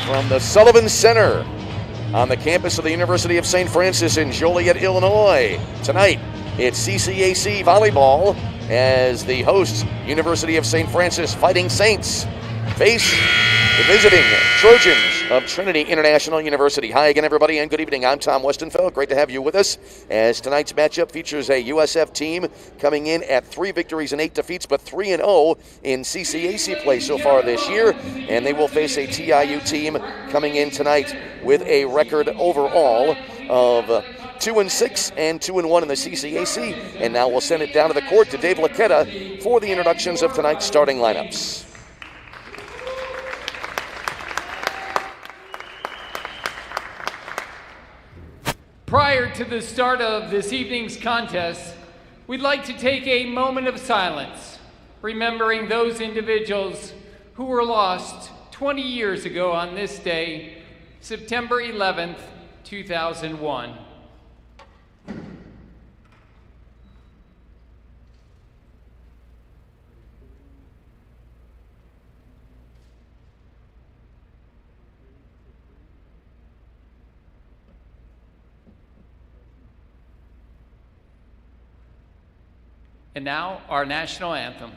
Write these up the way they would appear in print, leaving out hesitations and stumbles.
from the Sullivan Center on the campus of the University of St. Francis in Joliet, Illinois. Tonight, it's CCAC volleyball as the hosts, University of St. Francis Fighting Saints, face the visiting Trojans of Trinity International University. Hi again, everybody, and good evening. I'm Tom Westenfeld. Great to have you with us as tonight's matchup features a USF team coming in at 3 victories and 8 defeats, but 3-0 in CCAC play so far this year, and they will face a TIU team coming in tonight with a record overall of 2-6 and 2-1 in the CCAC. And now we'll send it down to the court to Dave Laquetta for the introductions of tonight's starting lineups. Prior to the start of this evening's contest, we'd like to take a moment of silence, remembering those individuals who were lost 20 years ago on this day, September 11th, 2001. And now, our national anthem.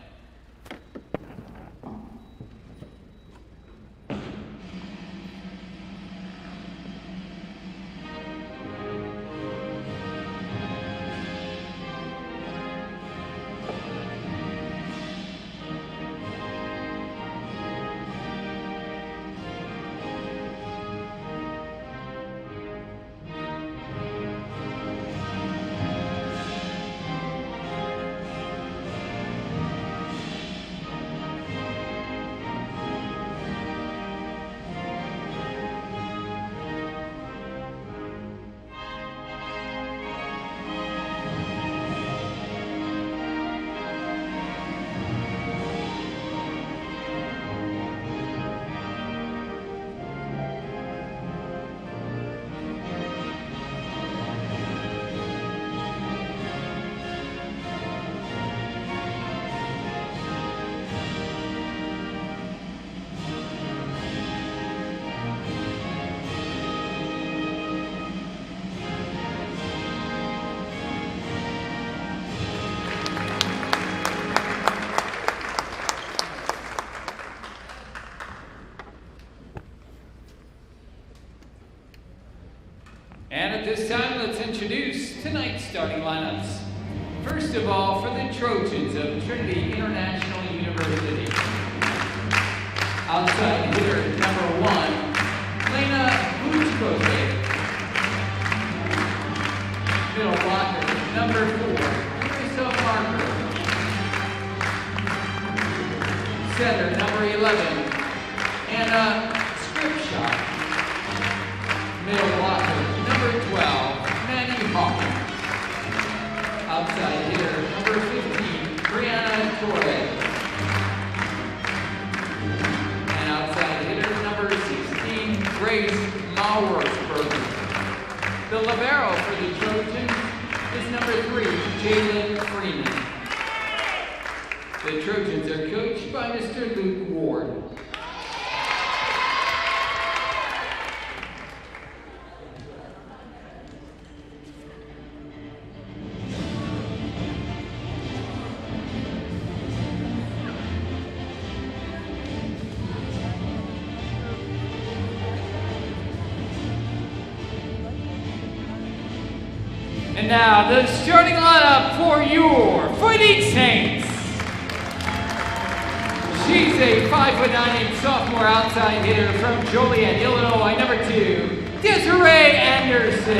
And at this time, let's introduce tonight's starting lineups. First of all, for the Trojans of Trinity International University. Outside hitter number 1, Lena Buchkovic. Middle blocker number 4, Marissa Marker. Center number 11, Anna Scripshot. Middle blocker number 12, Manny Hawk. Outside hitter number 15, Brianna Torres. And outside hitter number 16, Grace Mauersberger. The libero for the Trojans is number 3, Jalen Freeman. The Trojans are coached by Mr. Luke Ward. And now, the starting lineup for your Fighting Saints. She's a 5'9" sophomore outside hitter from Joliet, Illinois, number 2, Desiree Anderson.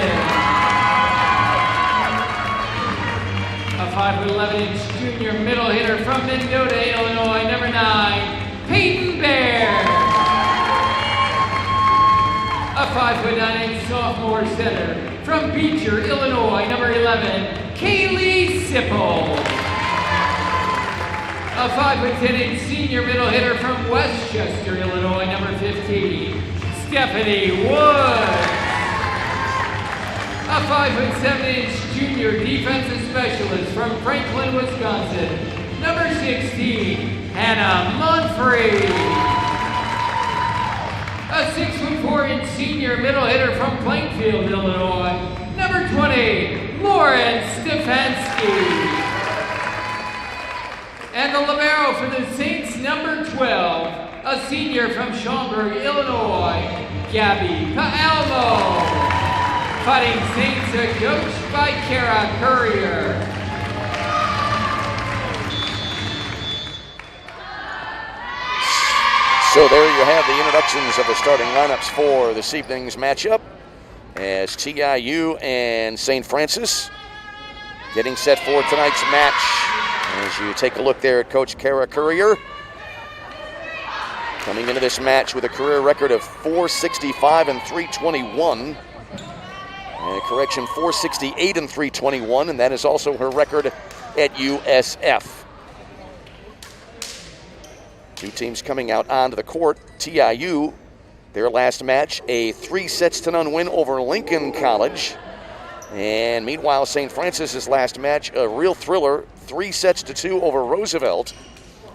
A 5'11" junior middle hitter from Mendota, Illinois, number 9, Peyton Bear. A 5'9" sophomore center from Beecher, Illinois, number 11, Kaylee Sipple. A 5'10" senior middle hitter from Westchester, Illinois, number 15, Stephanie Wood. A 5'7" junior defensive specialist from Franklin, Wisconsin, number 16, Hannah Munfrey. a 6'4" senior middle hitter from Plainfield, Illinois, number 20, Lauren Stefanski. And the libero for the Saints, number 12, a senior from Schaumburg, Illinois, Gabby Paalmo. Fighting Saints are coached by Kara Courier. So there you have the introductions of the starting lineups for this evening's matchup as TIU and St. Francis getting set for tonight's match. As you take a look there at Coach Kara Courier, coming into this match with a career record of 465 and 321. Correction, 468 and 321, and that is also her record at USF. Two teams coming out onto the court. TIU, their last match, a 3-0 win over Lincoln College. And meanwhile, St. Francis's last match, a real thriller, 3-2 over Roosevelt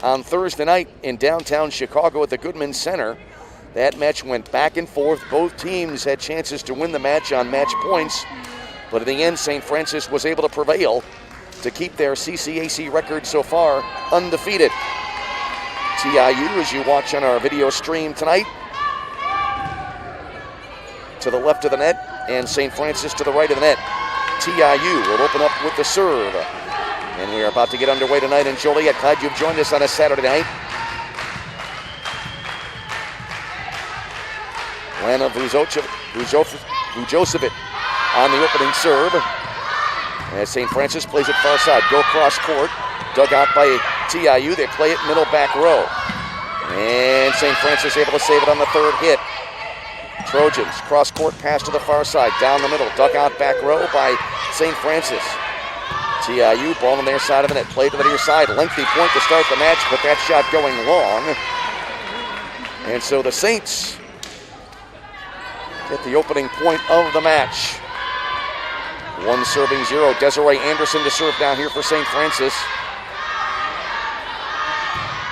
on Thursday night in downtown Chicago at the Goodman Center. That match went back and forth. Both teams had chances to win the match on match points, but in the end, St. Francis was able to prevail to keep their CCAC record so far undefeated. TIU, as you watch on our video stream tonight, to the left of the net, and St. Francis to the right of the net. TIU will open up with the serve. And we are about to get underway tonight in Joliet. Glad you've joined us on a Saturday night. Lana Vujocevic on the opening serve. As St. Francis plays it far side. Go cross court. Dug out by TIU. They play it middle back row. And St. Francis able to save it on the third hit. Trojans cross court pass to the far side. Down the middle. Dug out back row by St. Francis. TIU ball on their side of the net. Play to the near side. Lengthy point to start the match, but that shot going long. And so the Saints get the opening point of the match. 1-0. Desiree Anderson to serve down here for St. Francis.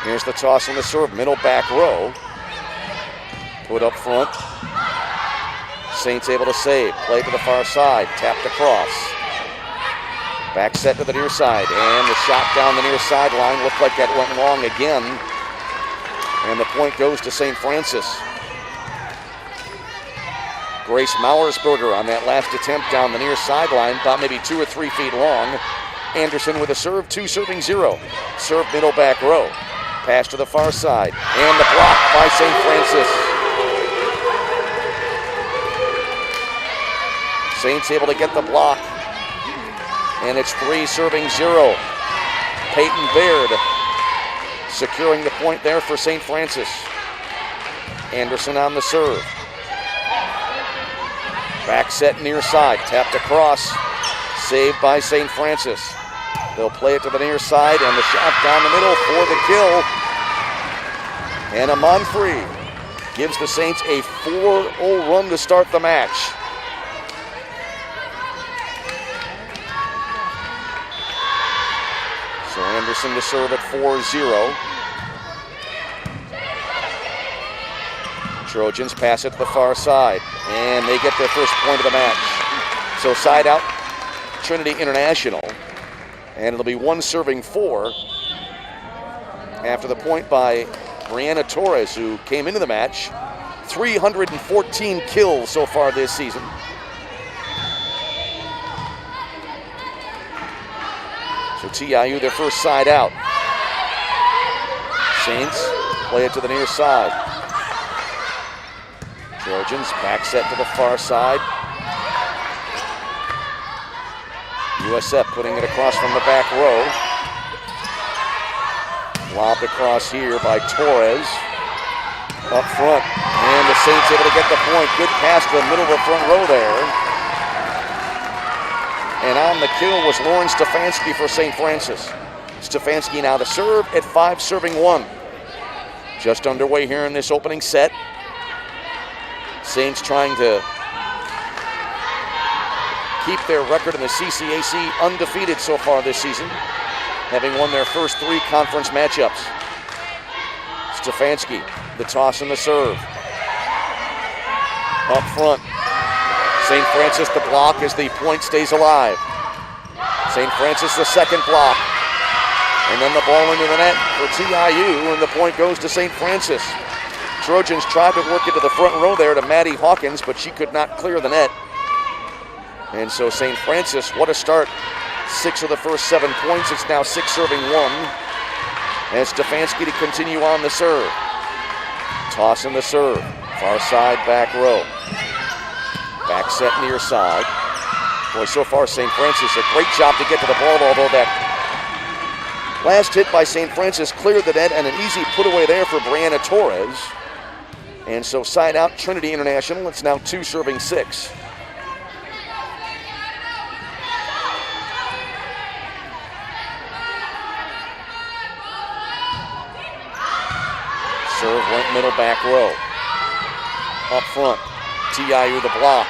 Here's the toss on the serve, middle back row. Put up front. Saints able to save. Play to the far side, tapped across. Back set to the near side, and the shot down the near sideline looked like that went long again. And the point goes to St. Francis. Grace Mauersberger on that last attempt down the near sideline, about maybe 2 or 3 feet long. Anderson with a serve, 2-0. Serve middle back row. Pass to the far side, and the block by St. Francis. Saints able to get the block, and it's 3-0. Peyton Baird securing the point there for St. Francis. Anderson on the serve. Back set near side, tapped across, saved by St. Francis. They'll play it to the near side, and the shot down the middle for the kill. And Amonfree gives the Saints a 4-0 run to start the match. So Anderson to serve at 4-0. Trojans pass it to the far side, and they get their first point of the match. So side out, Trinity International. And it'll be 1-4 after the point by Brianna Torres, who came into the match. 314 kills so far this season. So TIU, their first side out. Saints play it to the near side. Trojans back set to the far side. USF putting it across from the back row. Lobbed across here by Torres. Up front. And the Saints able to get the point. Good pass to the middle of the front row there. And on the kill was Lauren Stefanski for St. Francis. Stefanski now to serve at 5-1. Just underway here in this opening set. Saints trying to keep their record in the CCAC undefeated so far this season, having won their first 3 conference matchups. Stefanski, the toss and the serve. Up front, St. Francis the block as the point stays alive. St. Francis the second block. And then the ball into the net for TIU, and the point goes to St. Francis. Trojans tried to work it to the front row there to Maddie Hawkins, but she could not clear the net. And so St. Francis, what a start. 6 of the first 7 points. It's now 6 serving 1. And Stefanski to continue on the serve. Toss in the serve. Far side, back row. Back set near side. Boy, so far St. Francis, a great job to get to the ball, although that last hit by St. Francis cleared the net, and an easy put away there for Brianna Torres. And so side out Trinity International. It's now 2 serving 6. Serve went middle, back row. Up front, TIU the block.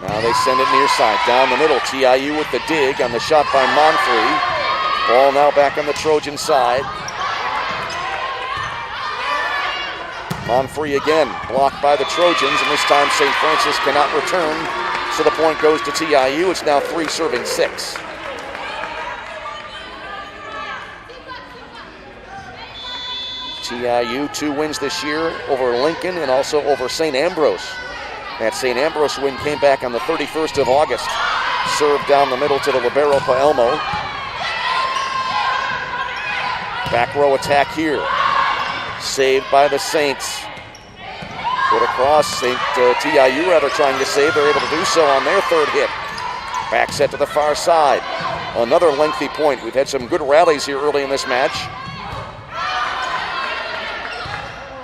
Now they send it near side, down the middle. TIU with the dig on the shot by Monfrey. Ball now back on the Trojan side. Monfrey again, blocked by the Trojans, and this time St. Francis cannot return, so the point goes to TIU. It's now 3 serving 6. TIU 2 wins this year over Lincoln and also over St. Ambrose. That St. Ambrose win came back on the 31st of August. Served down the middle to the libero Paelmo. Back row attack here. Saved by the Saints. Put across, TIU rather trying to save. They're able to do so on their third hit. Back set to the far side. Another lengthy point. We've had some good rallies here early in this match.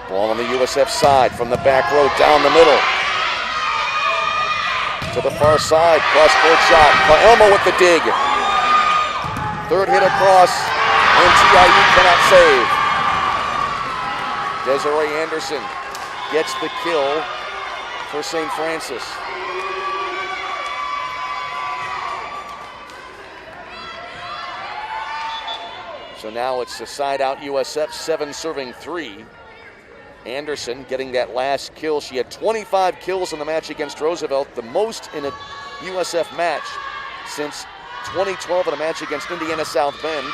Ball on the USF side from the back row down the middle. To the far side, cross-court shot. Paelmo with the dig. Third hit across, and TIU cannot save. Desiree Anderson gets the kill for St. Francis. So now it's a side out USF, 7 serving 3. Anderson getting that last kill. She had 25 kills in the match against Roosevelt, the most in a USF match since 2012 in a match against Indiana South Bend.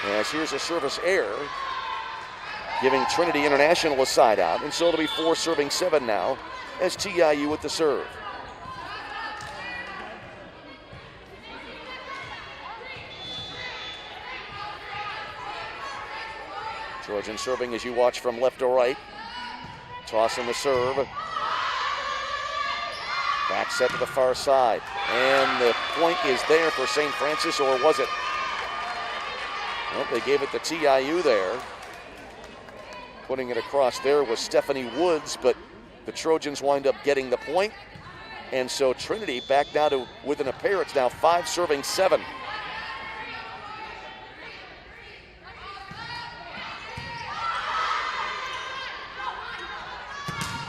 As here's a service error, giving Trinity International a side out, and so it'll be 4 serving 7 now as TIU with the serve. Trojan serving as you watch from left to right. Toss in the serve. Back set to the far side. And the point is there for St. Francis, or was it? Well, they gave it to TIU there. Putting it across there was Stephanie Woods, but the Trojans wind up getting the point. And so Trinity back now to within a pair. It's now 5 serving 7.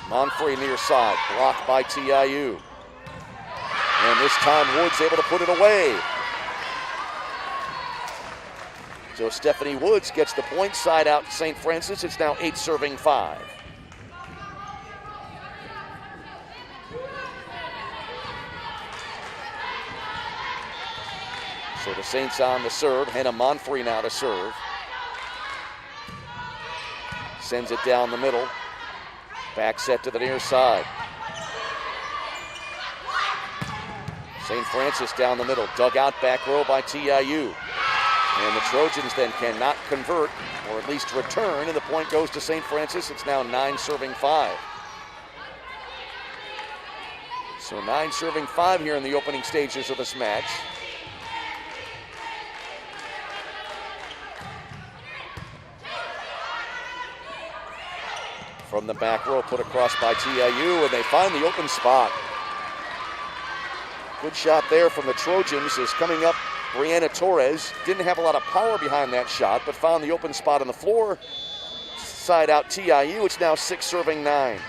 Monfrey near side, blocked by TIU. And this time Woods able to put it away. So Stephanie Woods gets the point, side out St. Francis. It's now 8 serving 5. So the Saints on the serve. Hannah Monfrey now to serve. Sends it down the middle. Back set to the near side. St. Francis down the middle. Dug out back row by TIU. And the Trojans then cannot convert, or at least return, and the point goes to St. Francis. It's now 9 serving 5. So 9 serving 5 here in the opening stages of this match. From the back row, put across by TIU, and they find the open spot. Good shot there from the Trojans is coming up. Brianna Torres didn't have a lot of power behind that shot, but found the open spot on the floor. Side out TIU, it's now 6 serving 9.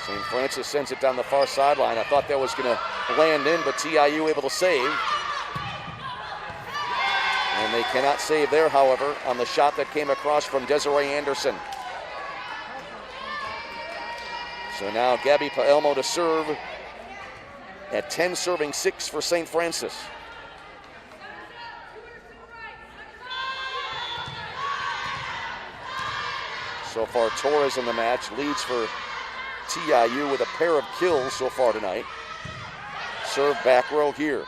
St. Francis sends it down the far sideline. I thought that was going to land in, but TIU able to save. And they cannot save there, however, on the shot that came across from Desiree Anderson. So now Gabby Paelmo to serve at 10 serving 6 for St. Francis. So far, Torres in the match leads for TIU with a pair of kills so far tonight. Serve back row here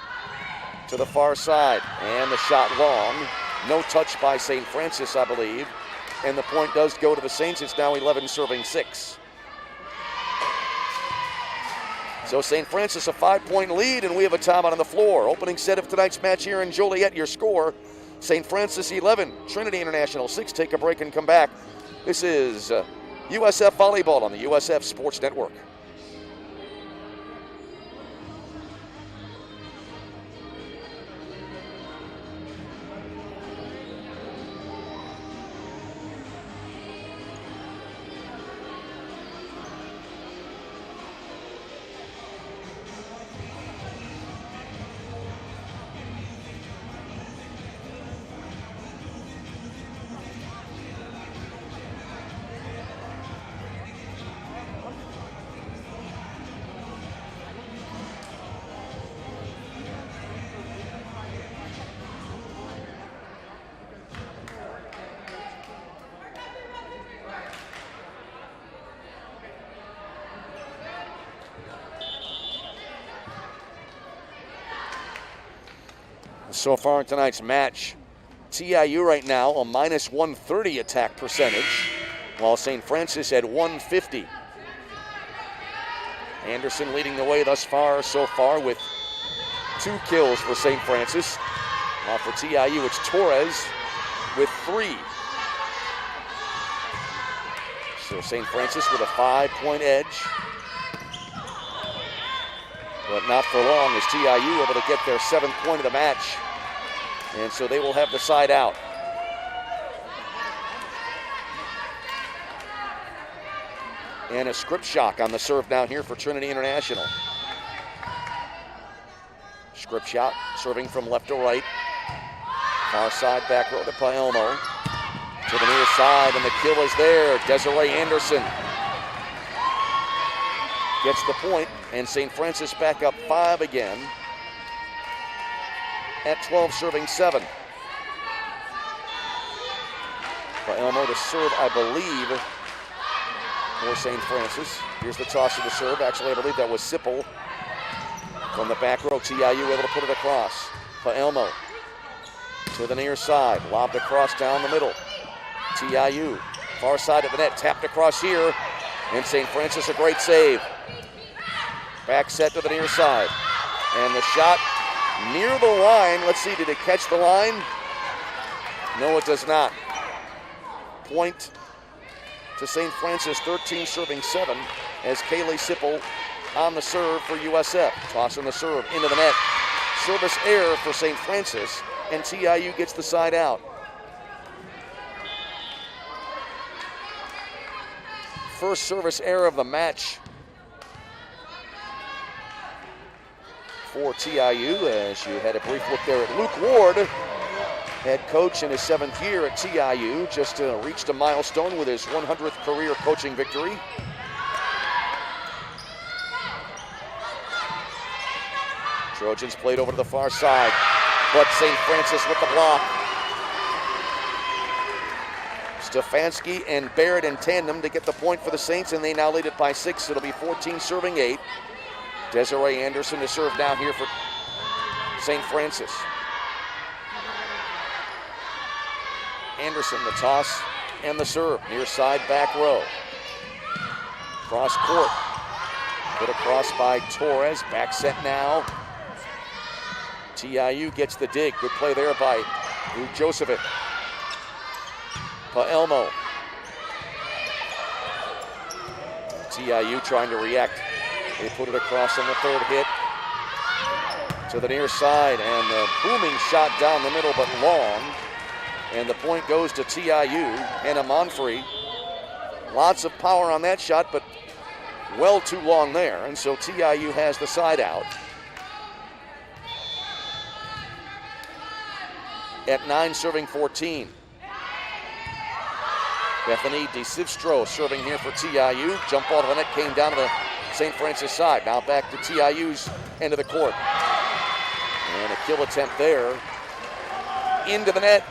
to the far side, and the shot long. No touch by St. Francis, I believe. And the point does go to the Saints. It's now 11 serving 6. So St. Francis a 5-point lead, and we have a timeout on the floor. Opening set of tonight's match here in Joliet. Your score, St. Francis 11, Trinity International 6. Take a break and come back. This is USF Volleyball on the USF Sports Network. So far in tonight's match, TIU right now a minus 130 attack percentage, while St. Francis at 150. Anderson leading the way thus far, with 2 kills for St. Francis. While for TIU, it's Torres with 3. So St. Francis with a 5-point edge. But not for long as TIU able to get their 7th point of the match. And so they will have the side out. And a script shock on the serve down here for Trinity International. Script shot serving from left to right. Far side back row to Paelmo. To the near side, and the kill is there. Desiree Anderson gets the point, and St. Francis back up 5 again at 12 serving 7. Paelmo to serve, I believe, for St. Francis. Here's the toss of the serve. Actually, I believe that was Sipple from the back row. TIU able to put it across. Paelmo to the near side, lobbed across down the middle. TIU, far side of the net, tapped across here, and St. Francis a great save. Back set to the near side, and the shot near the line. Let's see, did it catch the line? No, it does not. Point to St. Francis, 13 serving 7, as Kaylee Sipple on the serve for USF. Tossing the serve into the net. Service error for St. Francis, and TIU gets the side out. First service error of the match for TIU, as you had a brief look there at Luke Ward, head coach in his 7th year at TIU, just reached a milestone with his 100th career coaching victory. Trojans played over to the far side, but St. Francis with the block. Stefanski and Barrett in tandem to get the point for the Saints, and they now lead it by 6. It'll be 14 serving 8. Desiree Anderson to serve down here for St. Francis. Anderson the toss and the serve. Near side back row. Cross court. Put across by Torres. Back set now. TIU gets the dig. Good play there by Josephit. Paelmo. TIU trying to react. They put it across on the 3rd hit to the near side, and the booming shot down the middle, but long. And the point goes to TIU. Hannah Monfrey. Lots of power on that shot, but well too long there, and so TIU has the side out. At 9, serving 14. Bethany DeSivstro serving here for TIU. Jump ball to the net, came down to the St. Francis side. Now back to TIU's end of the court. And a kill attempt there. Into the net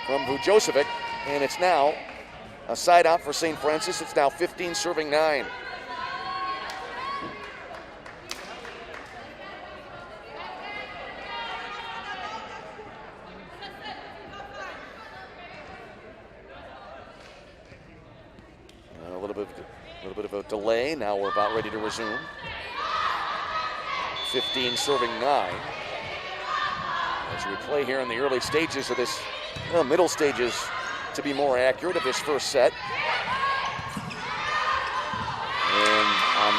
from Vujosevic. And it's now a side out for St. Francis. It's now 15, serving 9. A little bit of a delay. Now we're about ready to resume. 15 serving 9. As we play here in the early stages of this, middle stages to be more accurate, of this first set. And on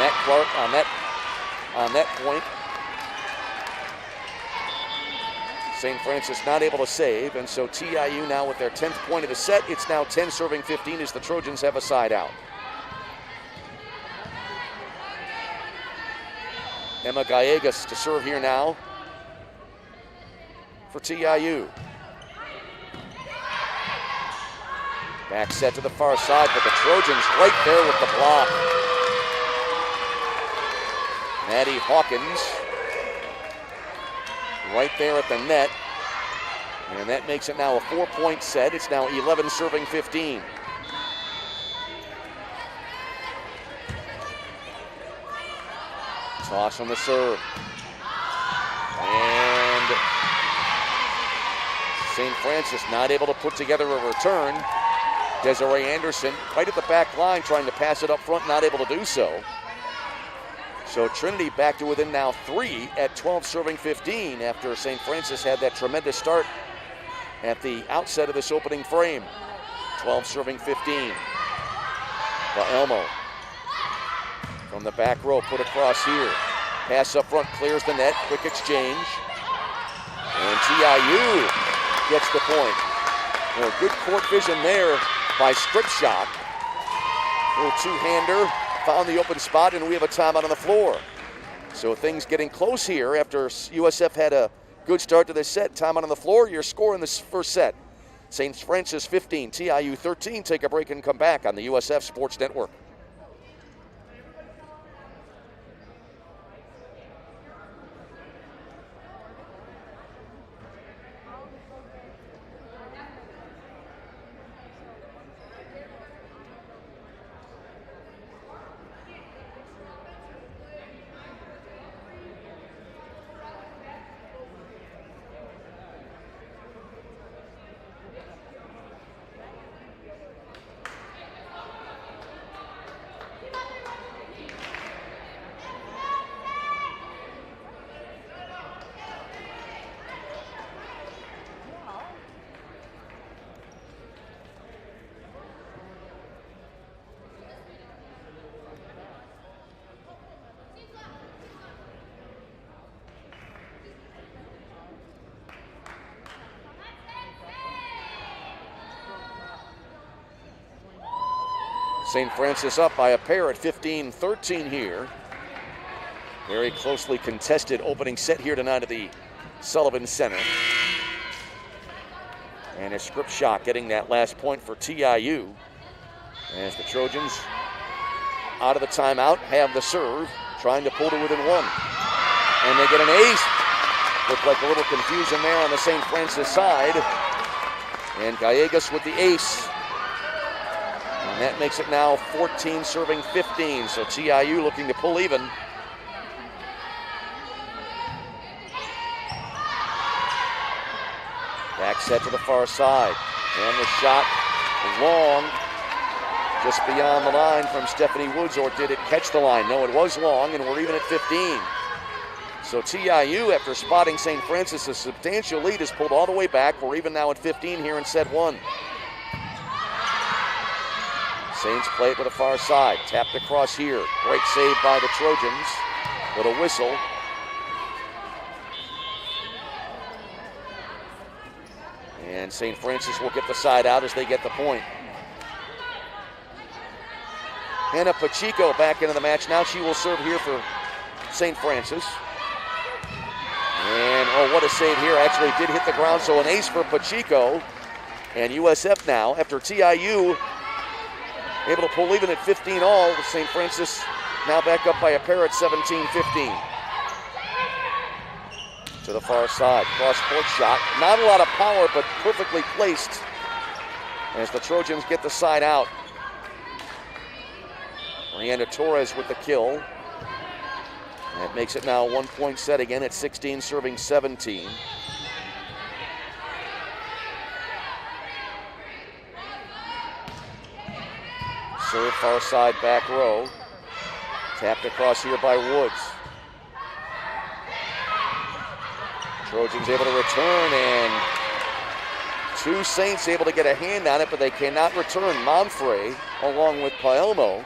that point, St. Francis not able to save, and so TIU now with their 10th point of the set. It's now 10 serving 15 as the Trojans have a side out. Emma Gallegos to serve here now for TIU. Back set to the far side, but the Trojans right there with the block. Maddie Hawkins right there at the net. And that makes it now a 4-point set. It's now 11 serving 15. Toss on the serve. And St. Francis not able to put together a return. Desiree Anderson right at the back line trying to pass it up front, not able to do so. So Trinity back to within now 3 at 12 serving 15 after St. Francis had that tremendous start at the outset of this opening frame. 12 serving 15. Elmo from the back row, put across here. Pass up front, clears the net, quick exchange. And TIU gets the point. Good court vision there by Stripshot. Little two-hander, found the open spot, and we have a timeout on the floor. So things getting close here after USF had a good start to this set. Timeout on the floor, your score in this first set. St. Francis 15, TIU 13. Take a break and come back on the USF Sports Network. St. Francis up by a pair at 15-13 here. Very closely contested opening set here tonight at the Sullivan Center. And a script shot getting that last point for TIU. As the Trojans out of the timeout have the serve, trying to pull to within 1. And they get an ace. Looked like a little confusion there on the St. Francis side. And Gallegos with the ace. And that makes it now 14 serving 15. So TIU looking to pull even. Back set to the far side. And the shot long, just beyond the line from Stephanie Woods, or did it catch the line? No, it was long, and we're even at 15. So TIU, after spotting St. Francis a substantial lead, has pulled all the way back. We're even now at 15 here in set 1. Saints play it to the far side. Tapped across here. Great save by the Trojans. With a whistle. And St. Francis will get the side out as they get the point. Hannah Pacheco back into the match. Now she will serve here for St. Francis. And, oh, what a save here. Actually did hit the ground, so an ace for Pacheco. And USF now, after TIU able to pull even at 15 all, St. Francis now back up by a pair at 17-15. To the far side, cross-court shot. Not a lot of power, but perfectly placed as the Trojans get the side out. Rihanna Torres with the kill. That makes it now a 1-point set again at 16, serving 17. Serve far side back row. Tapped across here by Woods. Trojans able to return, and two Saints able to get a hand on it, but they cannot return. Monfrey, along with Paelmo,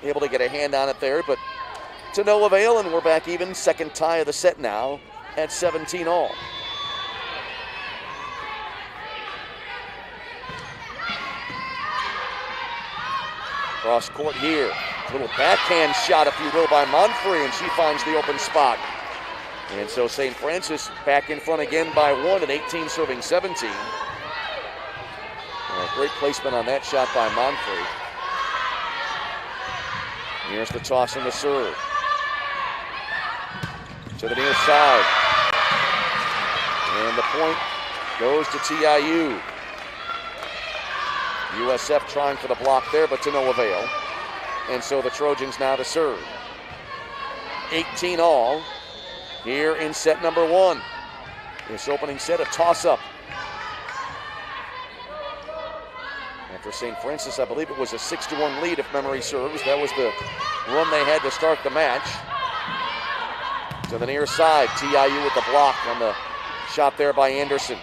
able to get a hand on it there, but to no avail, and we're back even. Second tie of the set now at 17 all. Cross court here. Little backhand shot, if you will, by Monfrey, and she finds the open spot. And so St. Francis back in front again by 1 at 18, serving 17. Great placement on that shot by Monfrey. Here's the toss and the serve. To the near side. And the point goes to TIU. USF trying for the block there, but to no avail. And so the Trojans now to serve. 18 all here in set number 1. This opening set, a toss-up. After St. Francis, I believe it was a 6-1 lead, if memory serves. That was the run they had to start the match. To the near side, TIU with the block on the shot there by Anderson.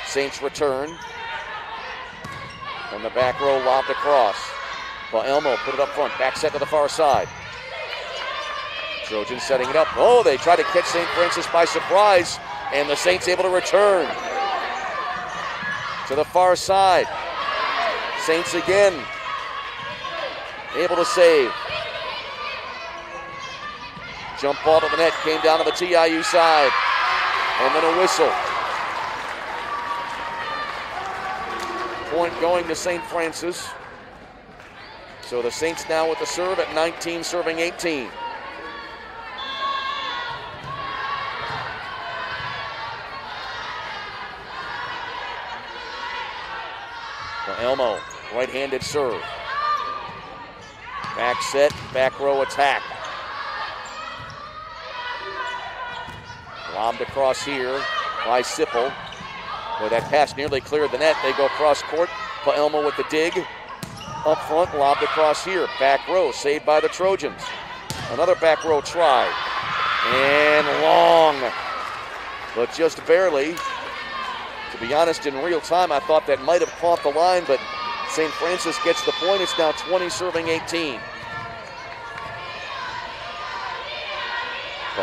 Saints return. From the back row, lobbed across. Elmo put it up front, back set to the far side. Trojans setting it up. Oh, they try to catch St. Francis by surprise, and the Saints able to return. To the far side. Saints again able to save. Jump ball to the net, came down to the TIU side, and then a whistle. Point going to St. Francis. So the Saints now with the serve at 19, serving 18. Elmo, right-handed serve. Back set, back row attack. Lobbed across here by Sipple. Boy, that pass nearly cleared the net. They go cross court. Paelmo with the dig. Up front, lobbed across here. Back row, saved by the Trojans. Another back row try. And long, but just barely. To be honest, in real time, I thought that might have caught the line, but St. Francis gets the point. It's now 20, serving 18.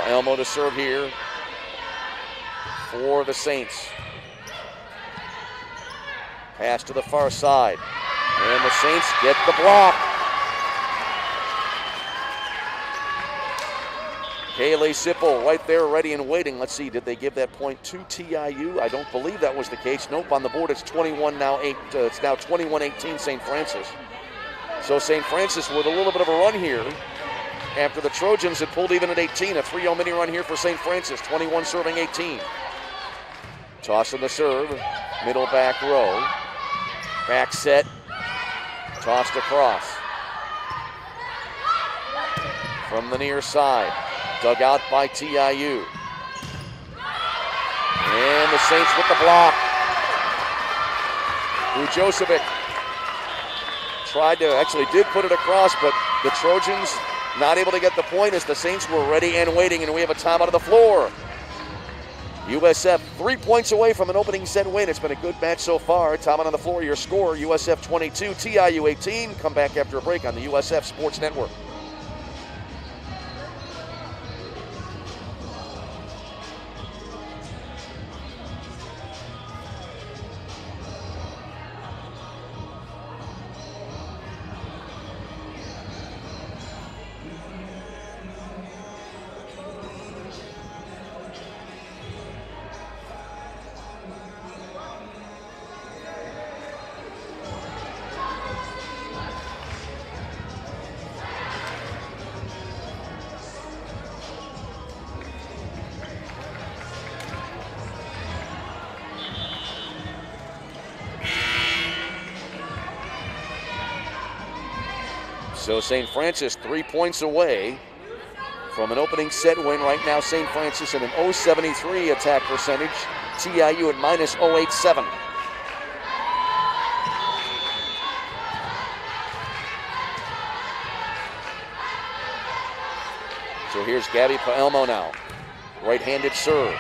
Elmo to serve here for the Saints. Pass to the far side. And the Saints get the block. Kaylee Sipple right there ready and waiting. Let's see, did they give that point to TIU? I don't believe that was the case. Nope, on the board it's 21 now. It's now 21-18 St. Francis. So St. Francis with a little bit of a run here after the Trojans had pulled even at 18. A 3-0 mini run here for St. Francis, 21 serving 18. Toss in the serve, middle back row. Back set, tossed across. From the near side, dug out by TIU. And the Saints with the block. Ujosevic tried to, actually did put it across, but the Trojans not able to get the point as the Saints were ready and waiting, and we have a timeout of the floor. USF 3 points away from an opening set win. It's been a good match so far. Timeout on the floor, your score, USF 22, TIU 18. Come back after a break on the USF Sports Network. So St. Francis 3 points away from an opening set win. Right now, St. Francis in an .073 attack percentage. TIU at minus .087. So here's Gabby Paelmo now. Right-handed serve.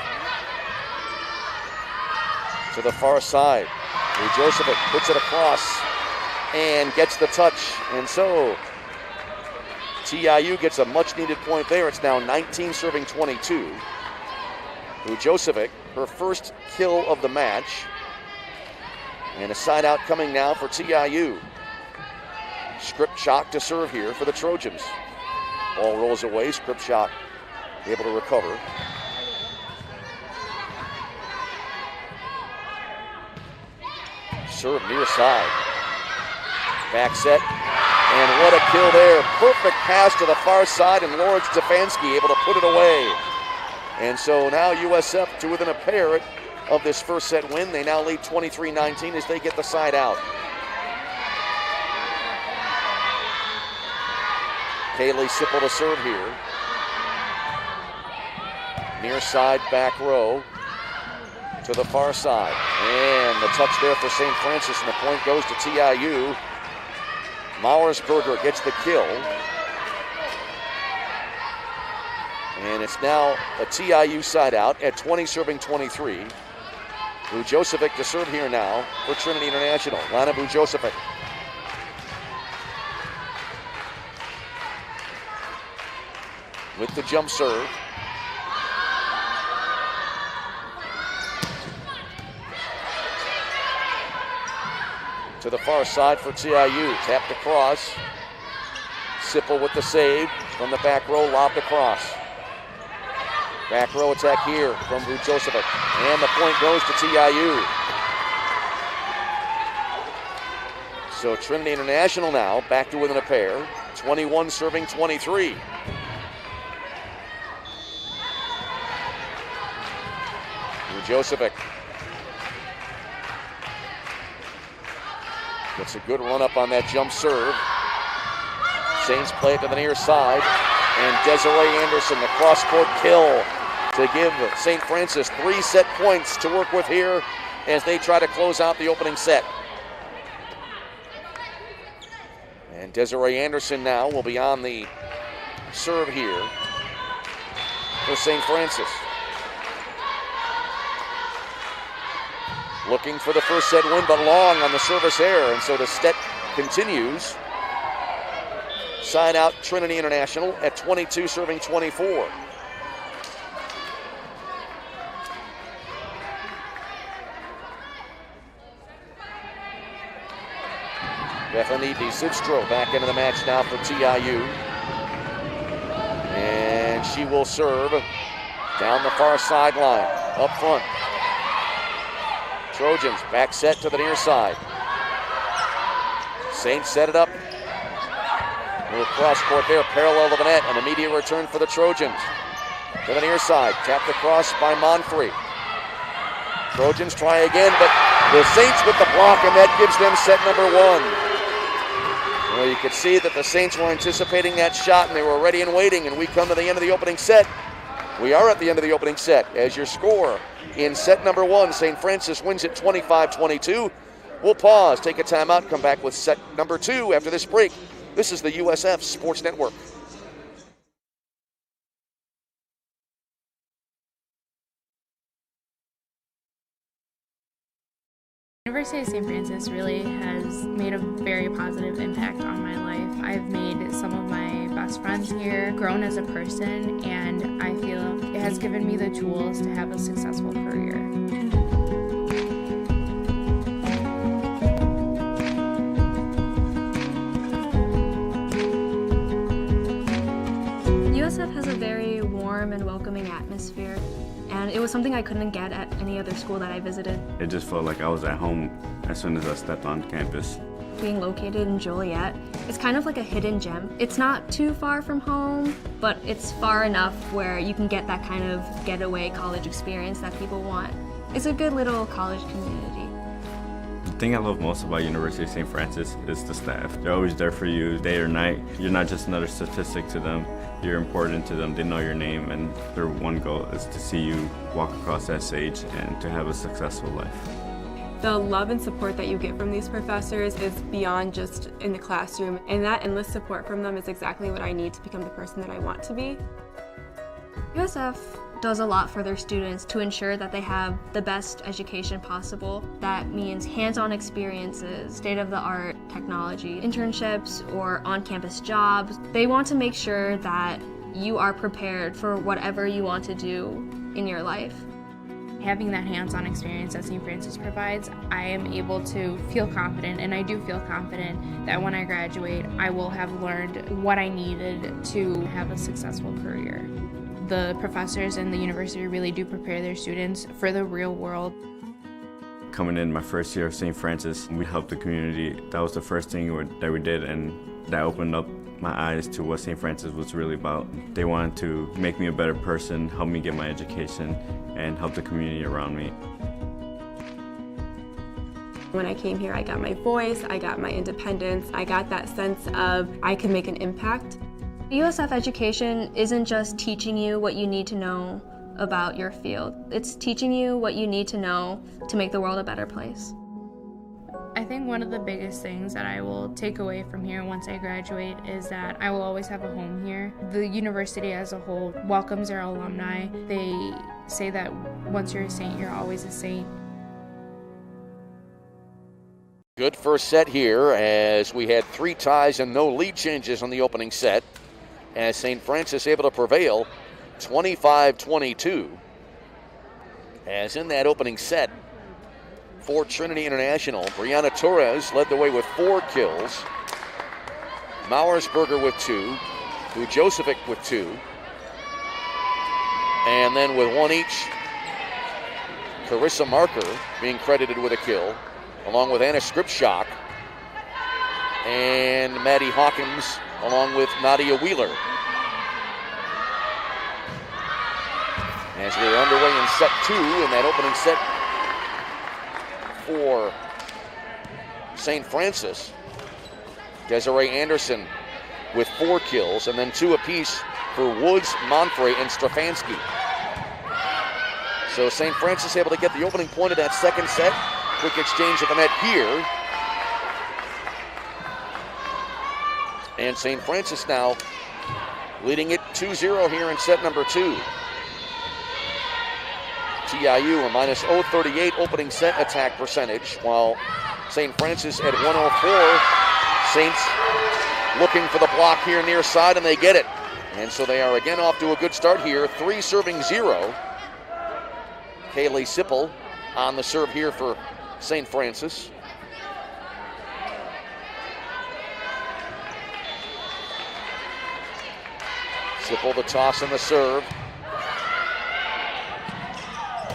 To the far side. Vujocevic puts it across and gets the touch. And so TIU gets a much-needed point there. It's now 19 serving 22. Vujocevic, her first kill of the match. And a side out coming now for TIU. Skripchak to serve here for the Trojans. Ball rolls away. Skripchak able to recover. Serve near side. Back set. And what a kill there. Perfect pass to the far side, and Lawrence Stefanski able to put it away. And so now USF to within a pair of this first set win. They now lead 23-19 as they get the side out. Kaylee Sipple to serve here. Near side, back row to the far side. And the touch there for St. Francis, and the point goes to TIU. Mauersberger gets the kill. And it's now a TIU side out at 20 serving 23. Vujocevic to serve here now for Trinity International. Lana Vujocevic. With the jump serve. To the far side for TIU. Tapped across. Sipple with the save. From the back row, lobbed across. Back row attack here from Vujocevic. And the point goes to TIU. So Trinity International now back to within a pair. 21 serving 23. Vujocevic gets a good run up on that jump serve. Saints play it to the near side. And Desiree Anderson, the cross-court kill to give St. Francis 3 set points to work with here as they try to close out the opening set. And Desiree Anderson now will be on the serve here for St. Francis. Looking for the first set win, but long on the service error. And so the set continues. Side out Trinity International at 22 serving 24. Bethany DeSistro back into the match now for TIU. And she will serve down the far sideline, up front. Trojans back set to the near side. Saints set it up. A little cross court there, parallel to the net. An immediate return for the Trojans. To the near side, tapped across by Monfrey. Trojans try again, but the Saints with the block, and that gives them set number 1. Well, you could see that the Saints were anticipating that shot, and they were ready and waiting, and we come to the end of the opening set. We are at the end of the opening set. As your score in set number 1, St. Francis wins it 25-22. We'll pause, take a timeout, come back with set number 2 after this break. This is the USF Sports Network. University of St. Francis really has made a very positive impact on my life. I've made some of my best friends here, grown as a person, and I feel it has given me the tools to have a successful career. USF has a very warm and welcoming atmosphere, and it was something I couldn't get at any other school that I visited. It just felt like I was at home as soon as I stepped on campus. Being located in Joliet, it's kind of like a hidden gem. It's not too far from home, but it's far enough where you can get that kind of getaway college experience that people want. It's a good little college community. thing I love most about University of St. Francis is the staff. They're always there for you day or night. You're not just another statistic to them. You're important to them. They know your name, and their one goal is to see you walk across that stage and to have a successful life. The love and support that you get from these professors is beyond just in the classroom, and that endless support from them is exactly what I need to become the person that I want to be. USF does a lot for their students to ensure that they have the best education possible. That means hands-on experiences, state-of-the-art technology, internships, or on-campus jobs. They want to make sure that you are prepared for whatever you want to do in your life. Having that hands-on experience that St. Francis provides, I am able to feel confident, and I do feel confident that when I graduate, I will have learned what I needed to have a successful career. The professors and the university really do prepare their students for the real world. Coming in my first year of St. Francis, we helped the community. That was the first thing that we did, and that opened up my eyes to what St. Francis was really about. They wanted to make me a better person, help me get my education, and help the community around me. When I came here, I got my voice, I got my independence, I got that sense of I can make an impact. USF education isn't just teaching you what you need to know about your field. It's teaching you what you need to know to make the world a better place. I think one of the biggest things that I will take away from here once I graduate is that I will always have a home here. The university as a whole welcomes their alumni. They say that once you're a Saint, you're always a Saint. Good first set here as we had 3 ties and no lead changes on the opening set, as St. Francis able to prevail 25-22. As in that opening set for Trinity International, Brianna Torres led the way with 4 kills, Mauersberger with 2, Vujocevic with 2, and then with 1 each, Carissa Marker being credited with a kill, along with Anna Skripschak and Maddie Hawkins, along with Nadia Wheeler. As we're underway in set 2, in that opening set for St. Francis, Desiree Anderson with 4 kills, and then 2 apiece for Woods, Monfrey, and Strafansky. So St. Francis able to get the opening point of that second set. Quick exchange at the net here. And St. Francis now leading it 2-0 here in set number 2. TIU a minus 0.38 opening set attack percentage, while St. Francis at 104. Saints looking for the block here near side, and they get it. And so they are again off to a good start here. 3 serving 0. Kaylee Sippel on the serve here for St. Francis. Sippel the toss and the serve.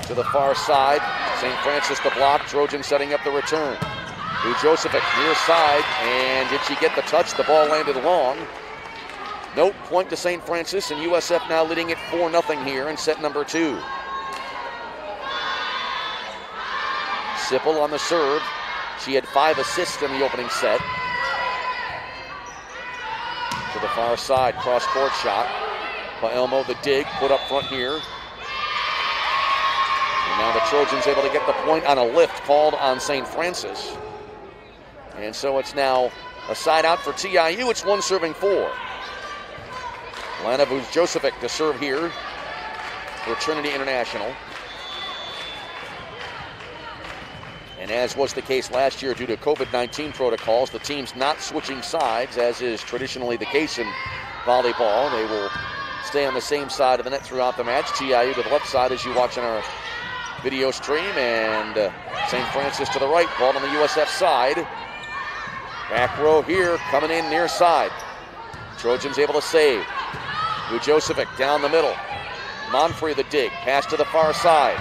To the far side, St. Francis the block, Trojan setting up the return. Vujocevic near side, and did she get the touch? The ball landed long. Note, point to St. Francis, and USF now leading it 4-0 here in set number 2. Sippel on the serve. She had 5 assists in the opening set. To the far side, cross-court shot by Elmo. The dig put up front here. And now the Trojans able to get the point on a lift called on St. Francis. And so it's now a side out for TIU. It's 1 serving 4. Lana Vujocevic to serve here for Trinity International. And as was the case last year due to COVID-19 protocols, the team's not switching sides, as is traditionally the case in volleyball. They will stay on the same side of the net throughout the match. TIU to the left side as you watch on our video stream, and St. Francis to the right, ball on the USF side. Back row here, coming in near side. Trojans able to save. Vujocevic down the middle. Monfrey the dig, pass to the far side.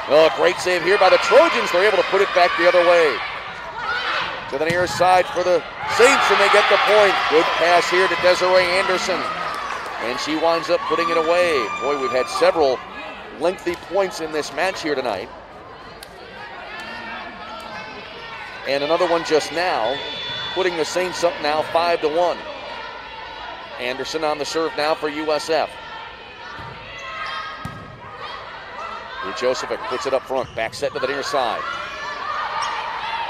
Oh, great save here by the Trojans. They're able to put it back the other way. To the near side for the Saints, and they get the point. Good pass here to Desiree Anderson. And she winds up putting it away. Boy, we've had several lengthy points in this match here tonight. and another one just now, putting the Saints up now 5-1. Anderson on the serve now for USF. Vujocevic puts it up front, back set to the near side.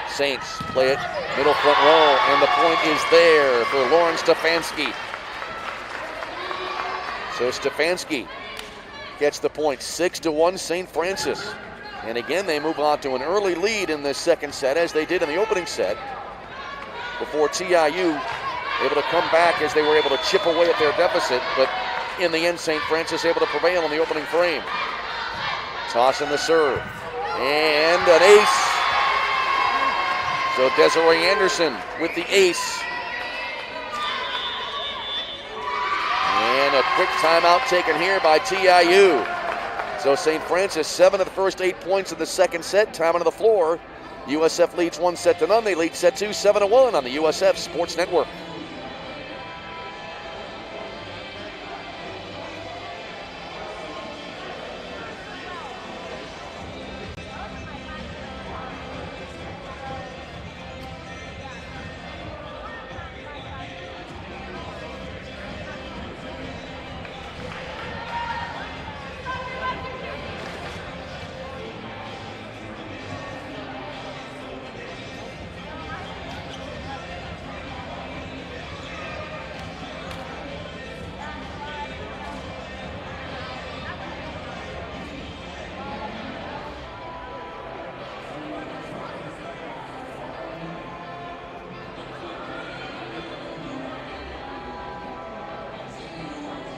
Saints play it middle front row, and the point is there for Lauren Stefanski. So Stefanski gets the point, 6-1 St. Francis. And again, they move on to an early lead in this second set, as they did in the opening set, before TIU able to come back as they were able to chip away at their deficit. But in the end, St. Francis able to prevail in the opening frame. Toss in the serve, and an ace. So Desiree Anderson with the ace. And a quick timeout taken here by TIU. So St. Francis, 7 of the first 8 points of the second set. Time on the floor. USF leads 1-0. They lead set 2, 7-1 on the USF Sports Network.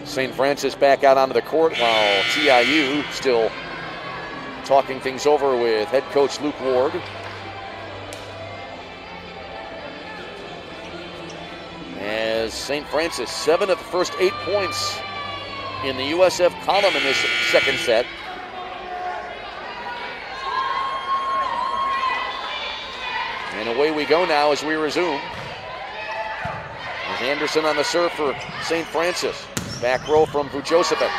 St. Francis back out onto the court while TIU still talking things over with head coach Luke Ward. As St. Francis, 7 of the first 8 points in the USF column in this second set. And away we go now as we resume. As Anderson on the serve for St. Francis. Back row from Vujocevic.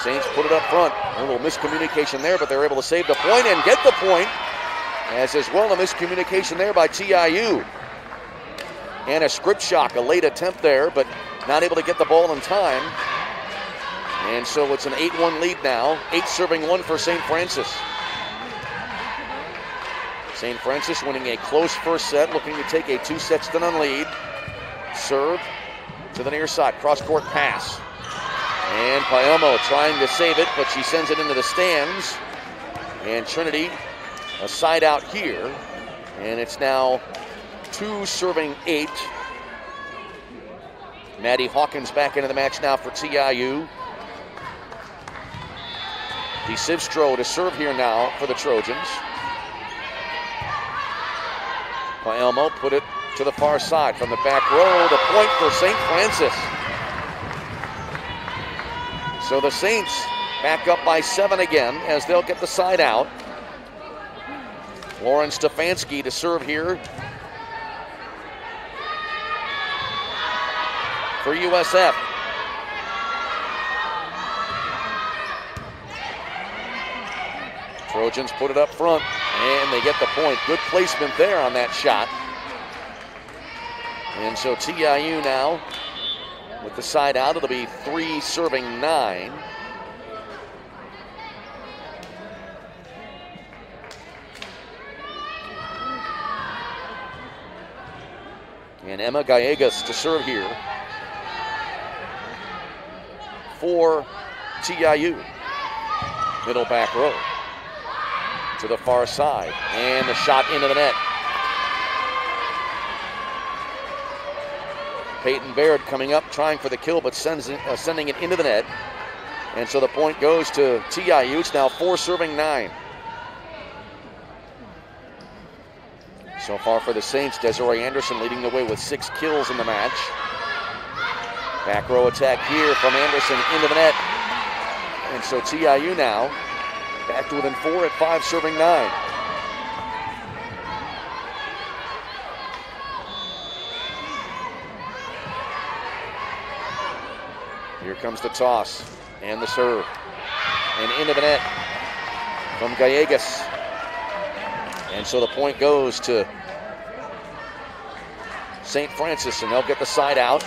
Saints put it up front. A little miscommunication there, but they're able to save the point and get the point. As well, a miscommunication there by TIU. Anna Skripchak, a late attempt there, but not able to get the ball in time. And so it's an 8-1 lead now. 8 serving 1 for St. Francis. St. Francis winning a close first set, looking to take a 2-0 lead. Serve to the near side, cross-court pass. And Paelmo trying to save it, but she sends it into the stands. And Trinity, a side out here. And it's now 2 serving 8. Maddie Hawkins back into the match now for TIU. DeSivstro to serve here now for the Trojans. Paelmo put it to the far side from the back row. The point for St. Francis. So the Saints back up by 7 again as they'll get the side out. Lauren Stefanski to serve here for USF. Trojans put it up front, and they get the point. Good placement there on that shot. And so TIU now with the side out. It'll be 3 serving 9. And Emma Gallegas to serve here for TIU. Middle back row to the far side, and the shot into the net. Peyton Baird coming up, trying for the kill, but sending it into the net. And so the point goes to TIU. It's now 4 serving 9. So far for the Saints, Desiree Anderson leading the way with 6 kills in the match. Back row attack here from Anderson into the net. And so TIU now back to within 4 at 5 serving 9. Here comes the toss and the serve. And into the net from Gallegas. And so the point goes to St. Francis, and they'll get the side out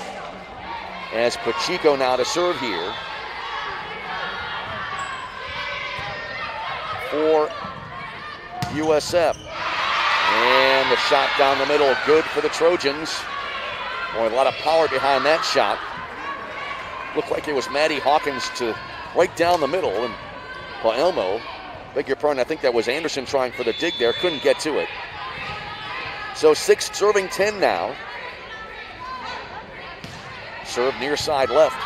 as Pacheco now to serve here for USF. And the shot down the middle, good for the Trojans. Boy, a lot of power behind that shot. Looked like it was Maddie Hawkins to right down the middle, and Paelmo, beg your pardon, I think that was Anderson trying for the dig there, couldn't get to it. So 6 serving 10 now. Serve near side left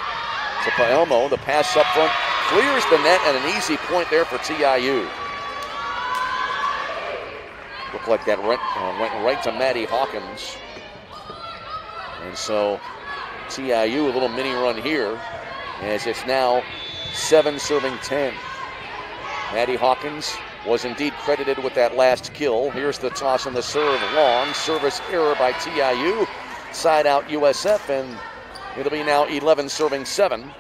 to Paelmo. The pass up front clears the net, and an easy point there for TIU. Looked like that went right to Maddie Hawkins. And so TIU a little mini run here as it's now 7 serving 10. Maddie Hawkins was indeed credited with that last kill. Here's the toss and the serve long. Service error by TIU. Side out USF, and it'll be now 11 serving 7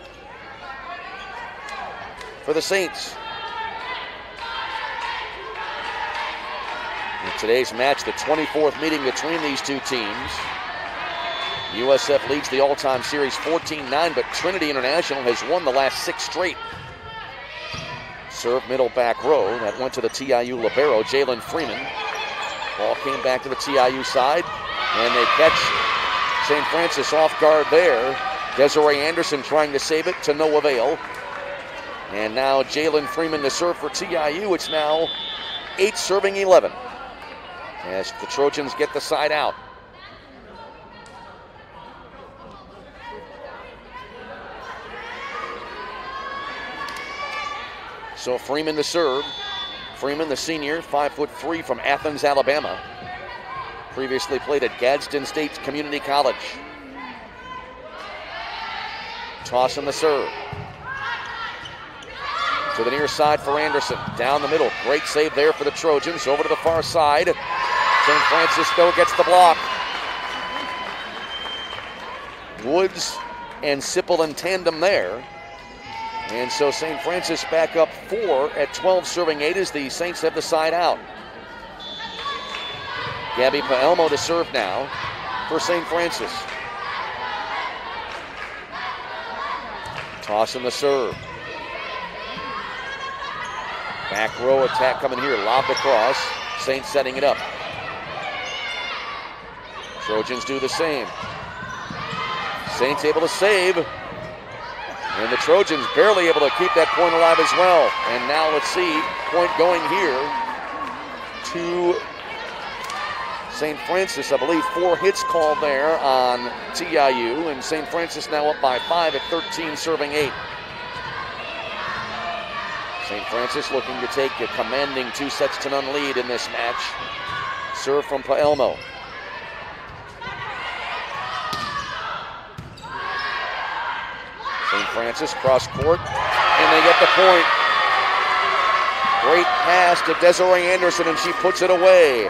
for the Saints. In today's match, the 24th meeting between these two teams. USF leads the all-time series 14-9, but Trinity International has won the last 6 straight. Serve middle back row. That went to the TIU libero, Jalen Freeman. Ball came back to the TIU side, and they catch St. Francis off guard there. Desiree Anderson trying to save it to no avail. And now Jalen Freeman to serve for TIU. It's now 8 serving 11 as the Trojans get the side out. So Freeman to serve. Freeman, the senior, 5'3" from Athens, Alabama. Previously played at Gadsden State Community College. Toss in the serve. To the near side for Anderson. Down the middle. Great save there for the Trojans. Over to the far side. St. Francis, though, gets the block. Woods and Sipple in tandem there. And so St. Francis back up 4 at 12 serving 8 as the Saints have the side out. Gabby Paelmo to serve now for St. Francis. Toss in the serve. Back row attack coming here, lobbed across. Saints setting it up. Trojans do the same. Saints able to save. And the Trojans barely able to keep that point alive as well. And now let's see, point going here to St. Francis. I believe 4 hits called there on TIU, and St. Francis now up by 5 at 13 serving 8. St. Francis looking to take a commanding 2-0 lead in this match. Serve from Paelmo. St. Francis cross court, and they get the point. Great pass to Desiree Anderson, and she puts it away.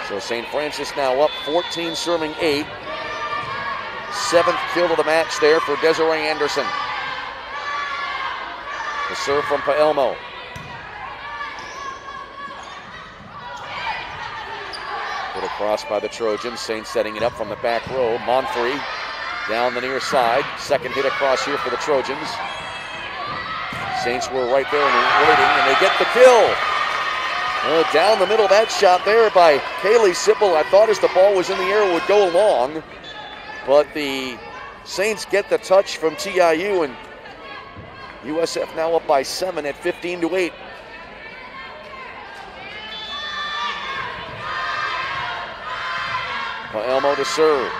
So St. Francis now up 14 serving 8. 7th kill of the match there for Desiree Anderson. The serve from Paelmo. Put across by the Trojans. Saints setting it up from the back row. Monfrey down the near side. Second hit across here for the Trojans. Saints were right there and waiting, and they get the kill. Down the middle, that shot there by Kaylee Sipple. I thought as the ball was in the air it would go long, but the Saints get the touch from TIU, and USF now up by 7 at 15-8. Paelmo to serve.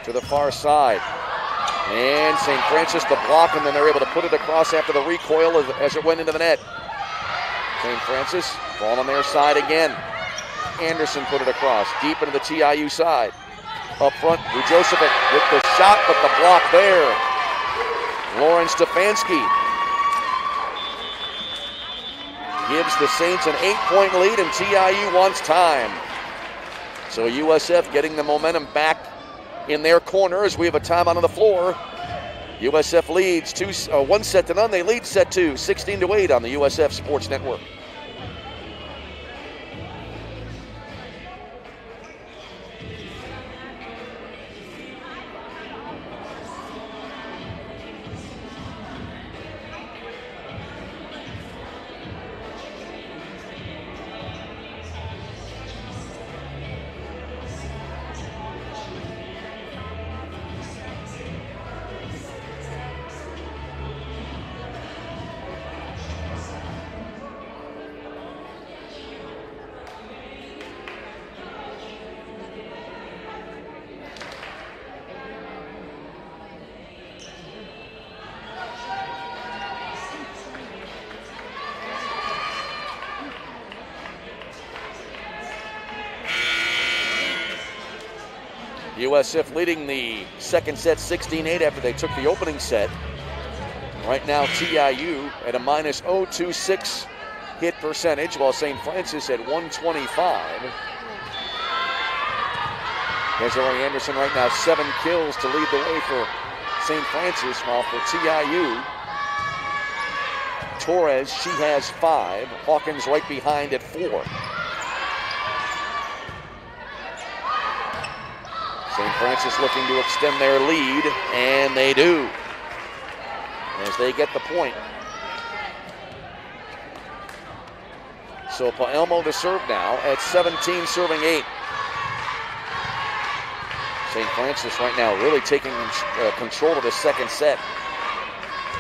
To the far side. And St. Francis the block, and then they're able to put it across after the recoil as it went into the net. St. Francis ball on their side again. Anderson put it across, deep into the TIU side. Up front, Vujosevic with the shot, but the block there. Lauren Stefanski gives the Saints an 8-point lead, and TIU wants time. So USF getting the momentum back in their corner as we have a timeout on the floor. USF leads 1-0. They lead set 2, 16-8 on the USF Sports Network. USF leading the second set 16-8 after they took the opening set. Right now TIU at a minus 0.26 hit percentage, while St. Francis at 125. Desiree Anderson right now 7 kills to lead the way for St. Francis, while for TIU, Torres, she has 5. Hawkins right behind at 4. St. Francis looking to extend their lead, and they do, as they get the point. So Paelmo to serve now at 17, serving 8. St. Francis right now really taking control of the second set.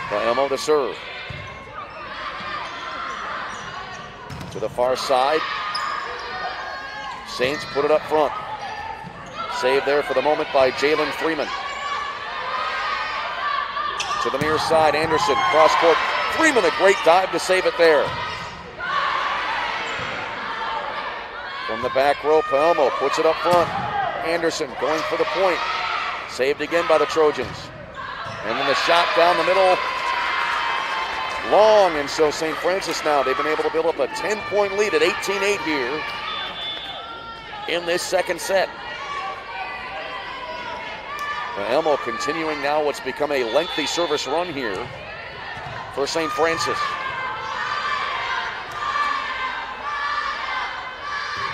Paelmo to serve. To the far side. Saints put it up front. Save there for the moment by Jalen Freeman. To the near side, Anderson, cross court. Freeman, a great dive to save it there. From the back row, Paelmo puts it up front. Anderson going for the point. Saved again by the Trojans. And then the shot down the middle. Long, and so St. Francis now, they've been able to build up a 10-point lead at 18-8 here in this second set. Paelmo continuing now what's become a lengthy service run here for St. Francis.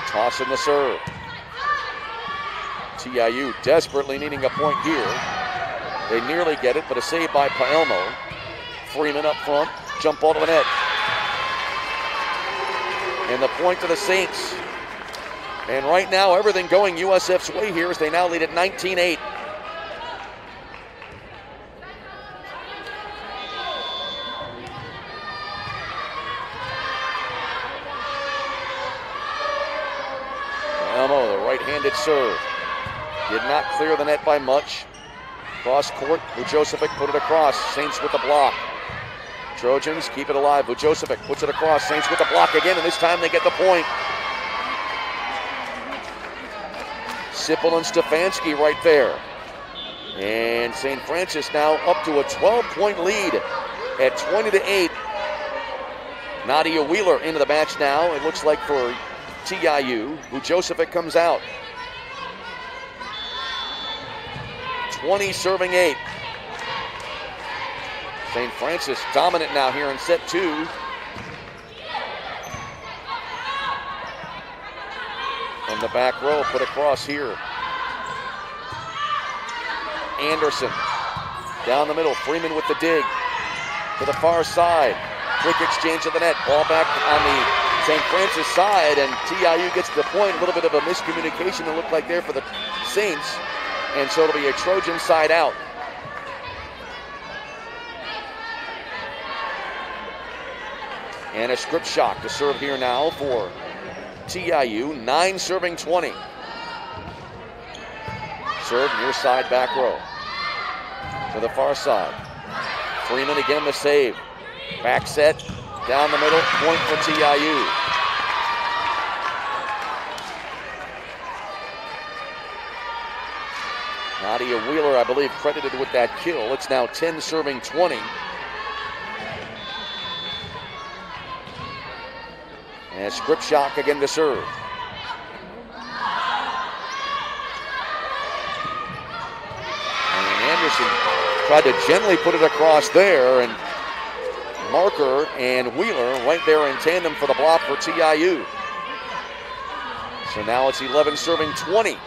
Toss in the serve. TIU desperately needing a point here. They nearly get it, but a save by Paelmo. Freeman up front, jump ball to the net. And the point to the Saints. And right now, everything going USF's way here as they now lead at 19-8. Paelmo, the right-handed serve. Did not clear the net by much. Cross court, Vujocevic put it across. Saints with the block. Trojans keep it alive. Vujocevic puts it across. Saints with the block again, and this time they get the point. Sipple and Stefanski right there. And St. Francis now up to a 12-point lead at 20-8. Nadia Wheeler into the match now. It looks like for TIU. Vujocevic comes out. 20 serving 8. St. Francis dominant now here in set 2. From the back row, put across here. Anderson down the middle. Freeman with the dig. To the far side. Quick exchange of the net. Ball back on the St. Francis side, and TIU gets the point. A little bit of a miscommunication it looked like there for the Saints. And so it'll be a Trojan side out. And a Skripchak to serve here now for TIU. 9 serving 20. Serve near side back row. To the far side. Freeman again the save. Back set. Down the middle. Point for TIU. Nadia Wheeler, I believe, credited with that kill. It's now 10 serving 20. And Skripchak again to serve. Anderson tried to gently put it across there, and Marker and Wheeler right there in tandem for the block for TIU. So now it's 11 serving 20.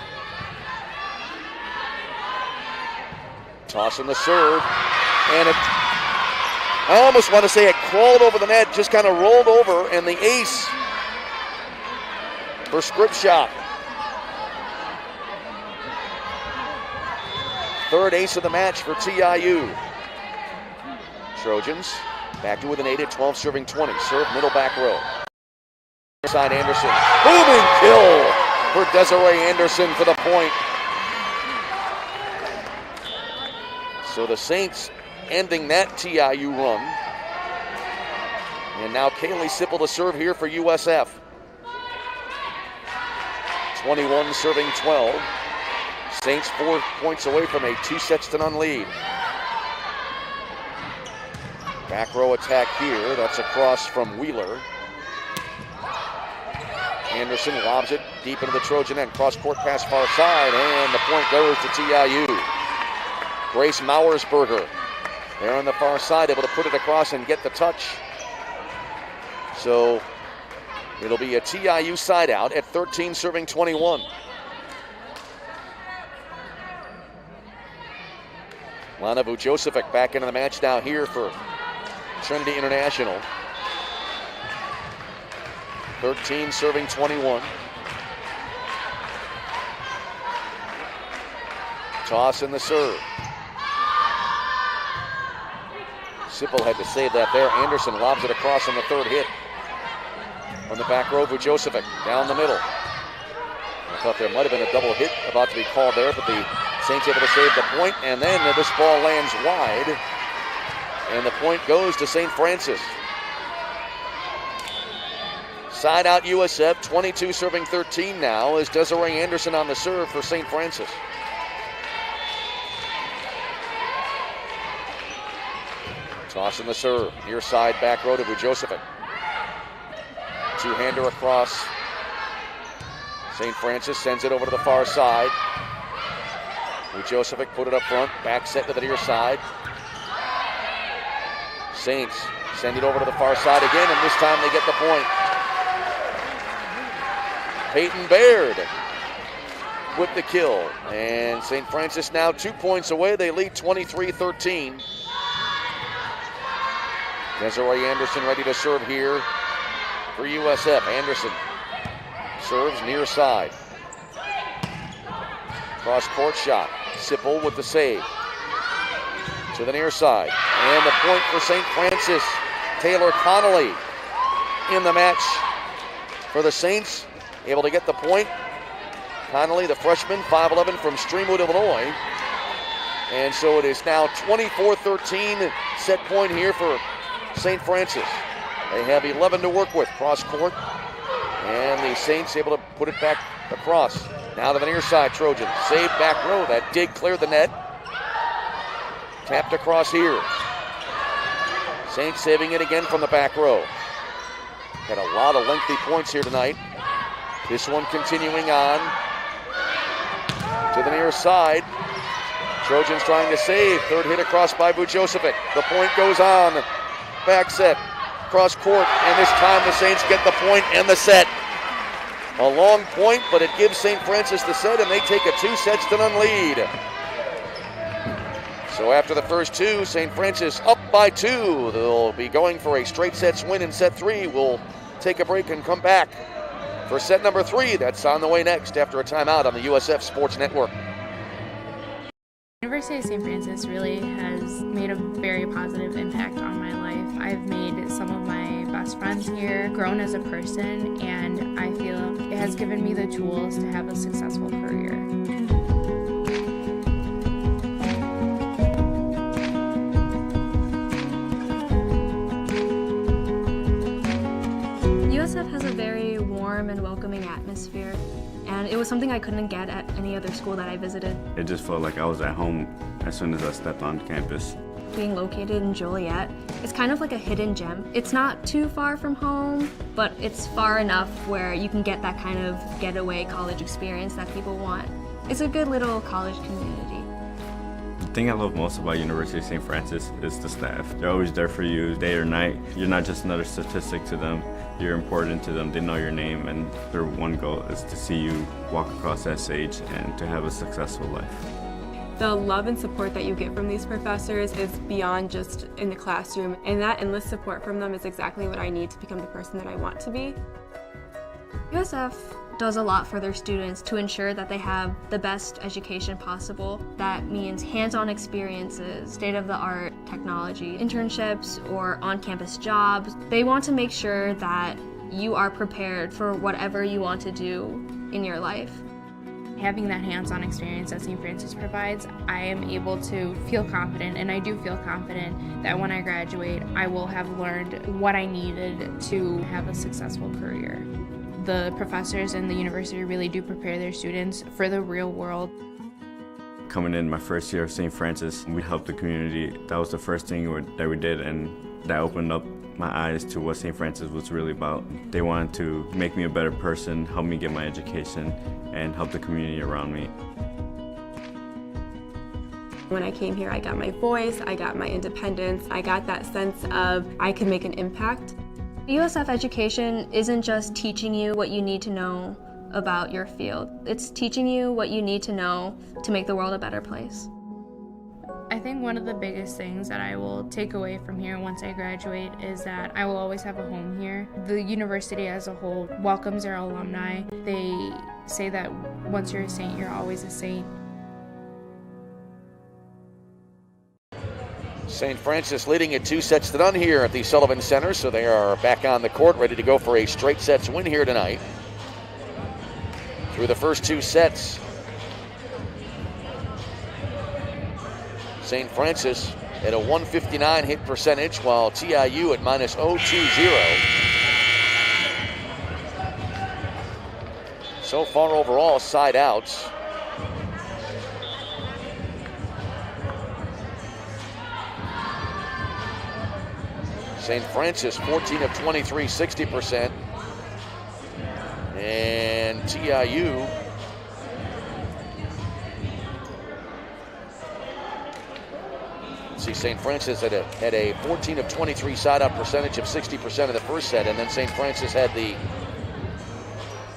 Tossing the serve, and I almost want to say it crawled over the net, just kind of rolled over, and the ace for Script Shop. Third ace of the match for TIU. Trojans back to within 8 at 12 serving 20. Serve middle back row. Side Anderson. Booming kill for Desiree Anderson for the point. So the Saints ending that TIU run. And now Kaylee Sipple to serve here for USF. 21 serving 12. Saints 4 points away from a 2-0 lead. Back row attack here. That's across from Wheeler. Anderson lobs it deep into the Trojan end. Cross court pass far side, and the point goes to TIU. Grace Mauersberger there on the far side, able to put it across and get the touch. So it'll be a TIU side out at 13 serving 21. Lana Vujosevic back into the match now here for Trinity International. 13 serving 21. Toss in the serve. Sipple had to save that there. Anderson lobs it across on the third hit. On the back row, Vujosevic down the middle. I thought there might have been a double hit about to be called there, but the Saints able to save the point, and then this ball lands wide, and the point goes to St. Francis. Side out USF, 22 serving 13 now, is Desiree Anderson on the serve for St. Francis. Tossing the serve, near side back row to Vujosevic. Two-hander across. St. Francis sends it over to the far side. Vujosevic put it up front, back set to the near side. Saints send it over to the far side again, and this time they get the point. Peyton Baird with the kill, and St. Francis now 2 points away. They lead 23-13. Desiree Anderson ready to serve here for USF. Anderson serves near side. Cross court shot. Sipple with the save. To the near side. And the point for St. Francis. Taylor Connolly in the match for the Saints. Able to get the point. Connolly, the freshman, 5'11" from Streamwood, Illinois. And so it is now 24-13 set point here for St. Francis. They have 11 to work with. Cross court. And the Saints able to put it back across. Now to the near side, Trojan. Saved back row. That dig cleared the net. Tapped across here. Saints saving it again from the back row. Had a lot of lengthy points here tonight. This one continuing on. To the near side. Trojans trying to save. Third hit across by Vujosevic. The point goes on. Back set. Cross court. And this time the Saints get the point and the set. A long point, but it gives St. Francis the set, and they take a 2-0 lead. So after the first two, St. Francis up by 2. They'll be going for a straight sets win in set 3. We'll take a break and come back for set number 3. That's on the way next after a timeout on the USF Sports Network. University of St. Francis really has made a very positive impact on my life. I've made some of my best friends here, grown as a person, and I feel it has given me the tools to have a successful career. USF has a very warm and welcoming atmosphere, and it was something I couldn't get at any other school that I visited. It just felt like I was at home as soon as I stepped on campus. Being located in Joliet, it's kind of like a hidden gem. It's not too far from home, but it's far enough where you can get that kind of getaway college experience that people want. It's a good little college community. The thing I love most about University of St. Francis is the staff. They're always there for you day or night. You're not just another statistic to them. You're important to them. They know your name, and their one goal is to see you walk across that stage and to have a successful life. The love and support that you get from these professors is beyond just in the classroom, and that endless support from them is exactly what I need to become the person that I want to be. USF does a lot for their students to ensure that they have the best education possible. That means hands-on experiences, state-of-the-art technology, internships, or on-campus jobs. They want to make sure that you are prepared for whatever you want to do in your life. Having that hands-on experience that St. Francis provides, I am able to feel confident, and I do feel confident that when I graduate, I will have learned what I needed to have a successful career. The professors in the university really do prepare their students for the real world. Coming in my first year of St. Francis, we helped the community. That was the first thing that we did, and that opened up my eyes to what St. Francis was really about. They wanted to make me a better person, help me get my education, and help the community around me. When I came here, I got my voice, I got my independence, I got that sense of I can make an impact. USF education isn't just teaching you what you need to know about your field. It's teaching you what you need to know to make the world a better place. I think one of the biggest things that I will take away from here once I graduate is that I will always have a home here. The university as a whole welcomes their alumni. They say that once you're a saint, you're always a saint. St. Francis leading at 2 sets to none here at the Sullivan Center, so they are back on the court, ready to go for a straight sets win here tonight. Through the first 2 sets, St. Francis at a 159 hit percentage, while TIU at minus 0.20. So far overall, side outs. St. Francis 14 of 23, 60%. And TIU see St. Francis had a 14 of 23 side out percentage of 60% of the first set, and then St. Francis had the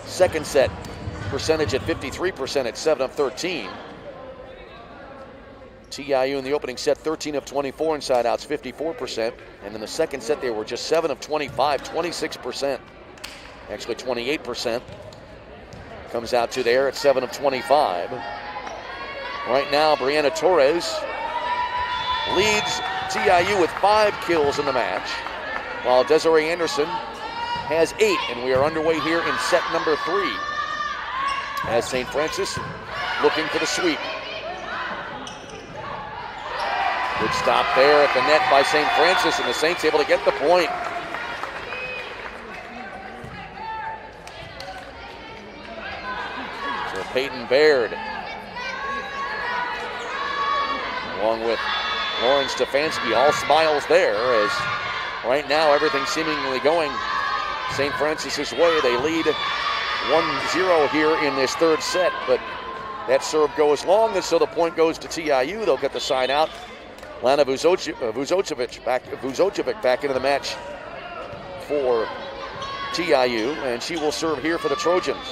second set percentage at 53% at 7 of 13. TIU in the opening set, 13 of 24 in side outs, 54%. And in the second set, they were just 7 of 25, 26%. Actually, 28%. Comes out to there at 7 of 25. Right now, Brianna Torres leads TIU with 5 kills in the match, while Desiree Anderson has 8. And we are underway here in set number 3 as St. Francis looking for the sweep. Good stop there at the net by St. Francis, and the Saints able to get the point. So Peyton Baird, along with Lauren Stefanski, all smiles there, as right now everything's seemingly going St. Francis's way. They lead 1-0 here in this third set, but that serve goes long, and so the point goes to TIU. They'll get the side out. Lana Vuzocevic back into the match for TIU, and she will serve here for the Trojans.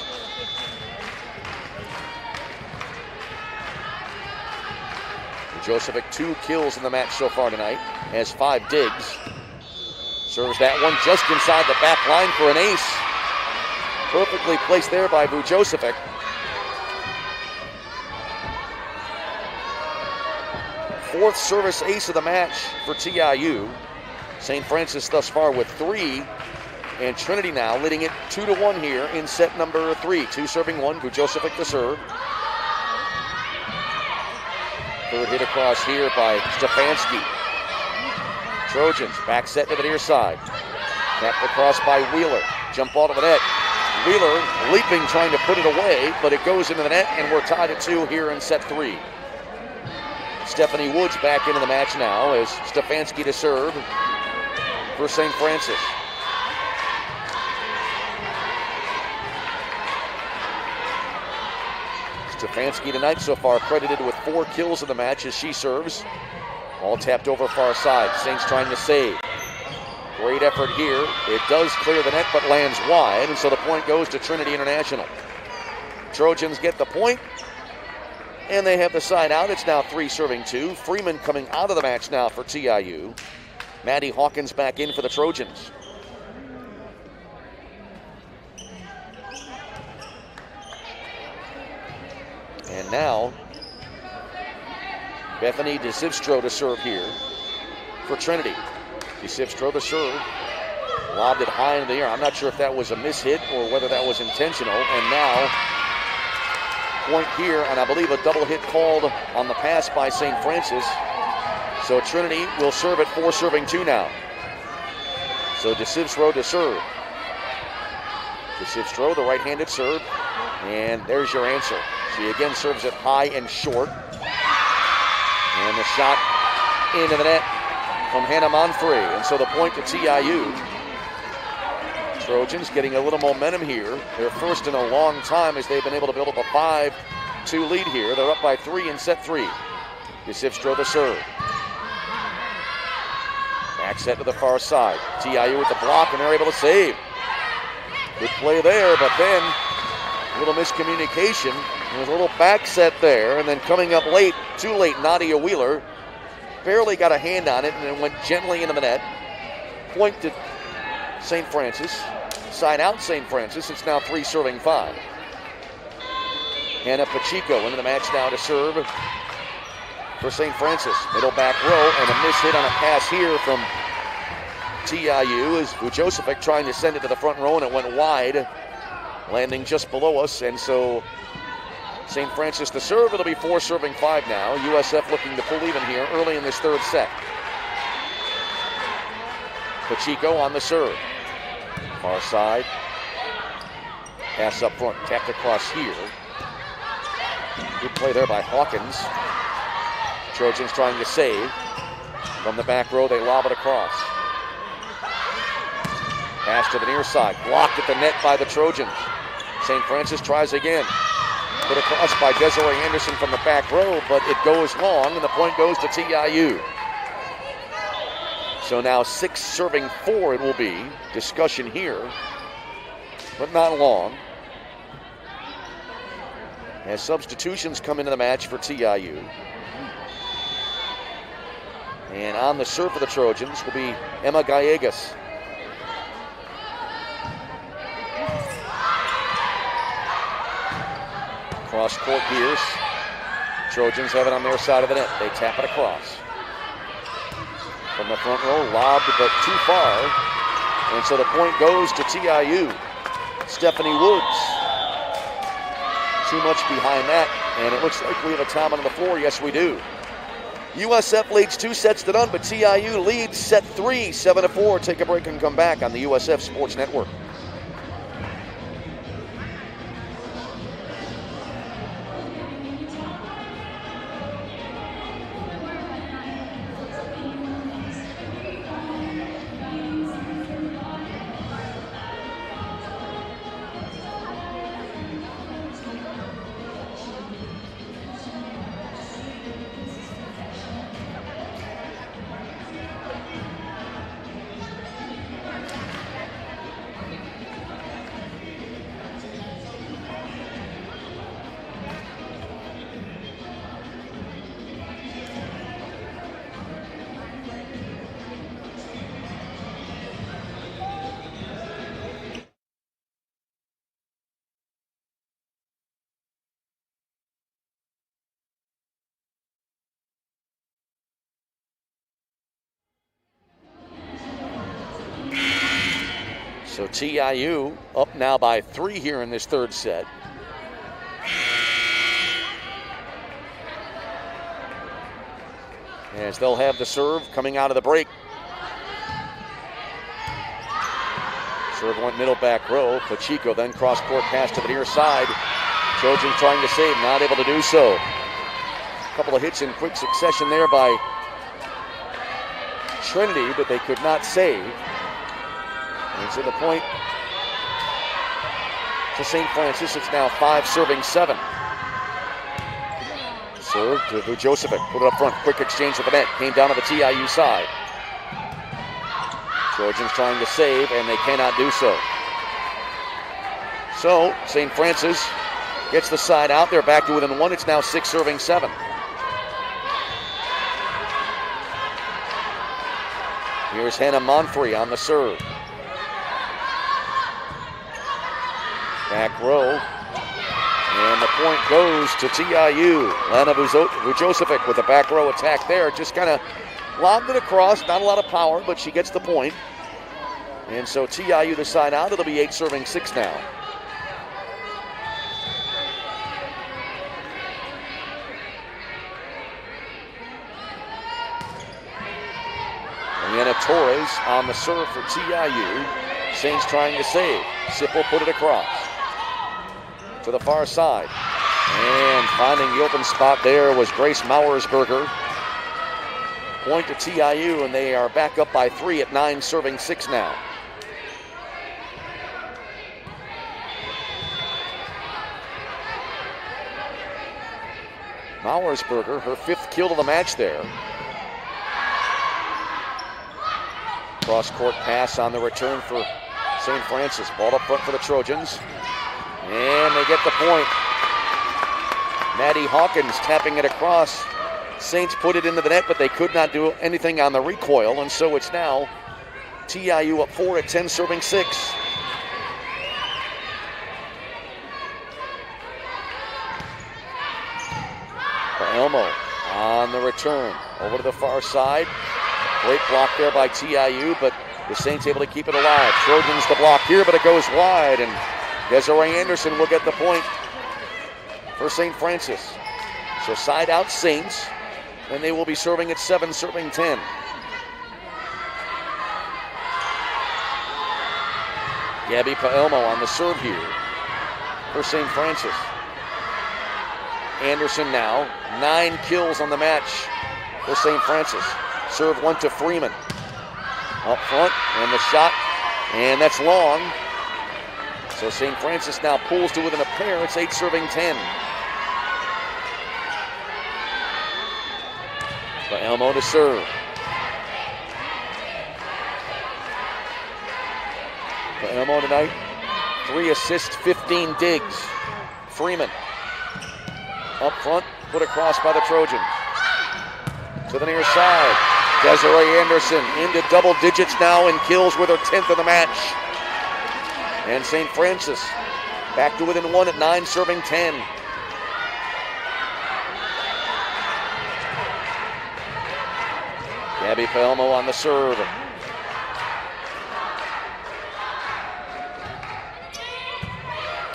Vuzocevic 2 kills in the match so far tonight, has 5 digs. Serves that one just inside the back line for an ace. Perfectly placed there by Vujocevic. Fourth service ace of the match for TIU. St. Francis thus far with 3, and Trinity now leading it 2-1 here in set number 3. 2 serving 1, Vujocevic to serve. Third hit across here by Stefanski. Trojans back set to the near side. Tapped across by Wheeler. Jump ball to the net. Wheeler leaping, trying to put it away, but it goes into the net, and we're tied at 2 here in set 3. Stephanie Woods back into the match now as Stefanski to serve for St. Francis. Stefanski tonight so far credited with 4 kills in the match as she serves. Ball tapped over far side. Saints trying to save. Great effort here. It does clear the net but lands wide, and so the point goes to Trinity International. Trojans get the point, and they have the side out. It's now 3 serving 2. Freeman coming out of the match now for TIU. Maddie Hawkins back in for the Trojans. And now, Bethany DeSivstro to serve here for Trinity. DeSivstro to serve. Lobbed it high in the air. I'm not sure if that was a mishit or whether that was intentional. And now, point here, and I believe a double hit called on the pass by St. Francis. So Trinity will serve at 4 serving 2 now. So DeSivstro to serve. DeSivstro, the right-handed serve. And there's your answer. She again serves it high and short. And the shot into the net from Hannah Monfrey. And so the point to TIU. Trojans getting a little momentum here. Their first in a long time as they've been able to build up a 5-2 lead here. They're up by 3 in set 3. DeSivstro the serve. Back set to the far side. TIU with the block, and they're able to save. Good play there, but then a little miscommunication. There's a little back set there, and then coming up late, too late, Nadia Wheeler barely got a hand on it and then went gently into the net. Point to St. Francis. Side out St. Francis. It's now 3 serving 5. Hannah Pacheco into the match now to serve for St. Francis. Middle back row, and a miss hit on a pass here from TIU as Vujosevic trying to send it to the front row, and it went wide, landing just below us. And so St. Francis the serve. It'll be 4 serving 5 now. USF looking to pull even here early in this third set. Pacheco on the serve. Far side. Pass up front. Tapped across here. Good play there by Hawkins. Trojans trying to save. From the back row, they lob it across. Pass to the near side. Blocked at the net by the Trojans. St. Francis tries again. Put across by Desiree Anderson from the back row, but it goes long, and the point goes to TIU. So now 6 serving 4 it will be. Discussion here, but not long. As substitutions come into the match for TIU. And on the serve for the Trojans will be Emma Gallegos. Cross court here. Trojans have it on their side of the net. They tap it across. From the front row, lobbed but too far. And so the point goes to TIU. Stephanie Woods. Too much behind that. And it looks like we have a time on the floor. Yes, we do. USF leads 2 sets to none, but TIU leads set 3, 7-4. Take a break and come back on the USF Sports Network. So TIU up now by 3 here in this third set. As they'll have the serve coming out of the break. Serve went middle back row. Pacheco then cross court pass to the near side. Trojans trying to save, not able to do so. A couple of hits in quick succession there by Trinity, but they could not save. And so the point to St. Francis. It's now 5 serving 7. Serve to Vujosevic. Put it up front. Quick exchange at the net. Came down to the TIU side. Trojans trying to save, and they cannot do so. So, St. Francis gets the side out. They're back to within 1. It's now 6-7. Here's Hannah Monfrey on the serve. Back row. And the point goes to TIU. Lana Vujosevic with a back row attack there. Just kind of lobbed it across. Not a lot of power, but she gets the point. And so TIU the side out. It'll be 8-6 now. Leanna Torres on the serve for TIU. Saints trying to save. Sipple put it across to the far side. And finding the open spot there was Grace Mauersberger. Point to TIU, and they are back up by 3 at 9-6 now. Mauersberger, her 5th kill of the match there. Cross-court pass on the return for St. Francis. Ball up front for the Trojans. And they get the point. Maddie Hawkins tapping it across. Saints put it into the net, but they could not do anything on the recoil, and so it's now TIU up 4 at 10-6. Elmo on the return. Over to the far side. Great block there by TIU, but the Saints able to keep it alive. Trojans the block here, but it goes wide, and Desiree Anderson will get the point for St. Francis. So side out Saints, and they will be serving at 7, serving 10. Gabby Paelmo on the serve here for St. Francis. Anderson now, 9 kills on the match for St. Francis. Serve went to Freeman. Up front, and the shot, and that's long. So St. Francis now pulls to within a pair. It's 8-10. Elmo to serve. Elmo tonight, 3 assists, 15 digs. Freeman up front, put across by the Trojans. To the near side. Desiree Anderson into double digits now in kills with her 10th of the match. And St. Francis back to within 1 at 9-10. Gabby Paelmo on the serve.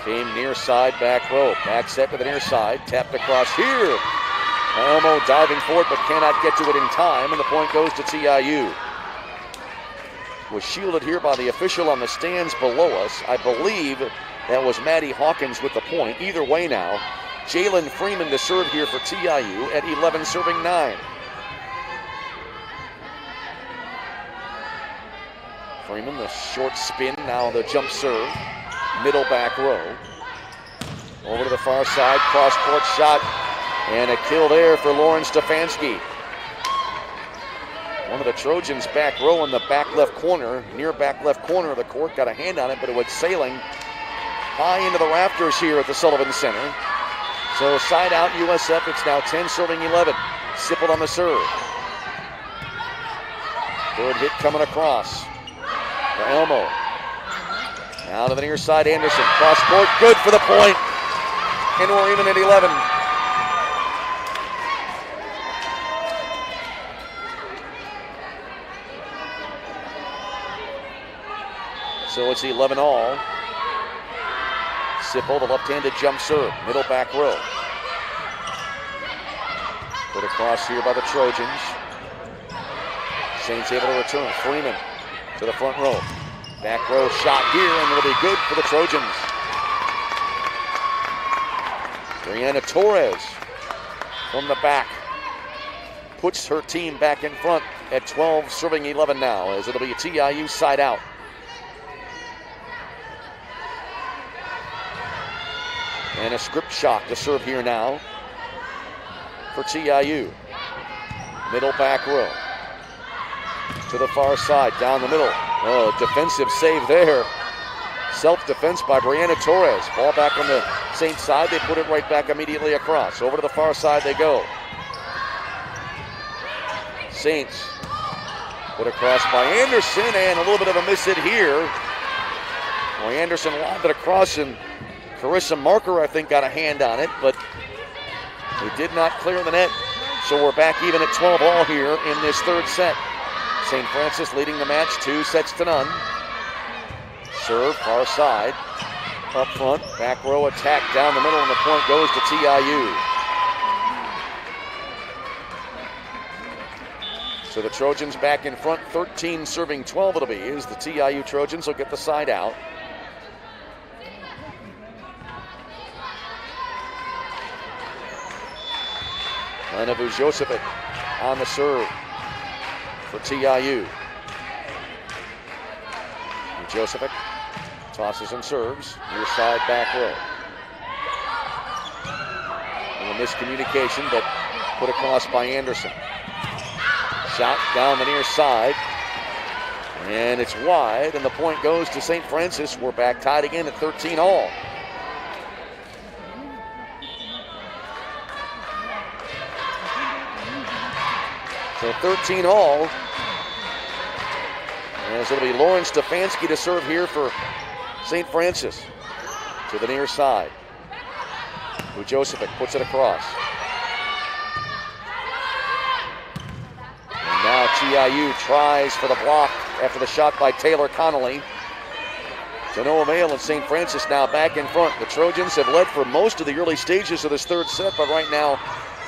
Came near side, back row. Back set to the near side. Tapped across here. Paelmo diving for it, but cannot get to it in time, and the point goes to TIU. Was shielded here by the official on the stands below us. I believe that was Maddie Hawkins with the point. Either way now, Jalen Freeman to serve here for TIU at 11-9. Freeman, the short spin, now the jump serve. Middle back row. Over to the far side, cross-court shot, and a kill there for Lauren Stefanski. One of the Trojans back row in the back left corner, near back left corner of the court, got a hand on it, but it went sailing high into the rafters here at the Sullivan Center. So side out USF, it's now 10-11. Sippled on the serve. Third hit coming across. For Elmo. Now to the near side, Anderson. Cross court, good for the point. And we're even at 11. So it's 11 all. Sipple, the left-handed jump serve. Middle back row. Put across here by the Trojans. Saints able to return. Freeman to the front row. Back row shot here, and it'll be good for the Trojans. Brianna Torres from the back puts her team back in front at 12, serving 11 now, as it'll be a TIU side out. And a script shot to serve here now for TIU. Middle back row. To the far side, down the middle. Oh, defensive save there. Self-defense by Brianna Torres. Ball back on the Saints side. They put it right back immediately across. Over to the far side they go. Saints put across by Anderson, and a little bit of a miss hit here. Well, Anderson lobbed it across, and Carissa Marker, I think, got a hand on it, but it did not clear the net. So we're back even at 12 all here in this third set. St. Francis leading the match 2-0. Serve, far side, up front, back row attack down the middle, and the point goes to TIU. So the Trojans back in front, 13 serving 12 it'll be, as the TIU Trojans will get the side out. Lena Vujosevic on the serve for TIU. Vujosevic tosses and serves, near side back row. And a miscommunication, but put across by Anderson. Shot down the near side, and it's wide, and the point goes to St. Francis. We're back tied again at 13 all. So 13 all, as it'll be Lauren Stefanski to serve here for St. Francis. To the near side. Vujosevic puts it across. Now TIU tries for the block after the shot by Taylor Connolly. Genoa Mail and St. Francis now back in front. The Trojans have led for most of the early stages of this third set, but right now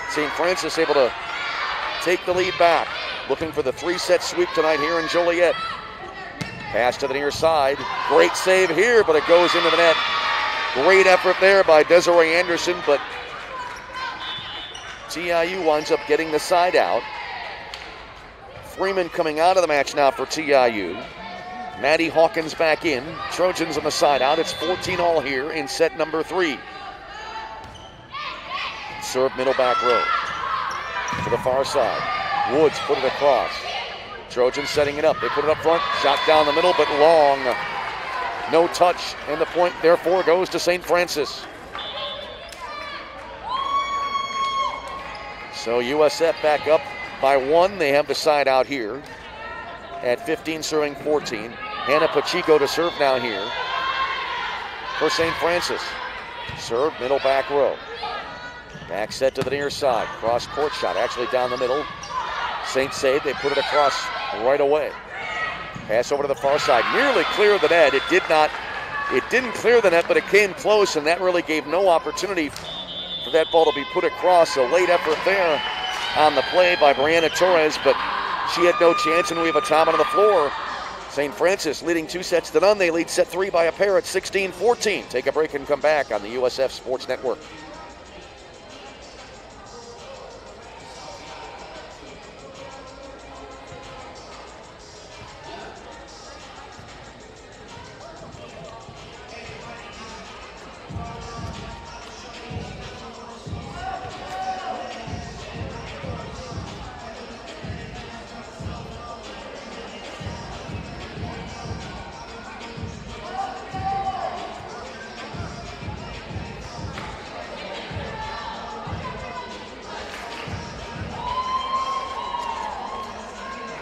St. Francis able to take the lead back. Looking for the 3-set sweep tonight here in Joliet. Pass to the near side. Great save here, but it goes into the net. Great effort there by Desiree Anderson, but TIU winds up getting the side out. Freeman coming out of the match now for TIU. Maddie Hawkins back in. Trojans on the side out. It's 14 all here in set number 3. Serve middle back row. To the far side. Woods put it across. Trojans setting it up. They put it up front. Shot down the middle, but long. No touch, and the point therefore goes to St. Francis. So USF back up by 1. They have the side out here at 15 serving 14. Hannah Pacheco to serve now here for St. Francis. Serve middle back row. Back set to the near side. Cross court shot actually down the middle. Saints save. They put it across right away. Pass over to the far side. Nearly cleared the net. It didn't clear the net, but it came close, and that really gave no opportunity for that ball to be put across. A late effort there on the play by Brianna Torres, but she had no chance, and we have a time on the floor. St. Francis leading 2-0. They lead set 3 by a pair at 16-14. Take a break and come back on the USF Sports Network.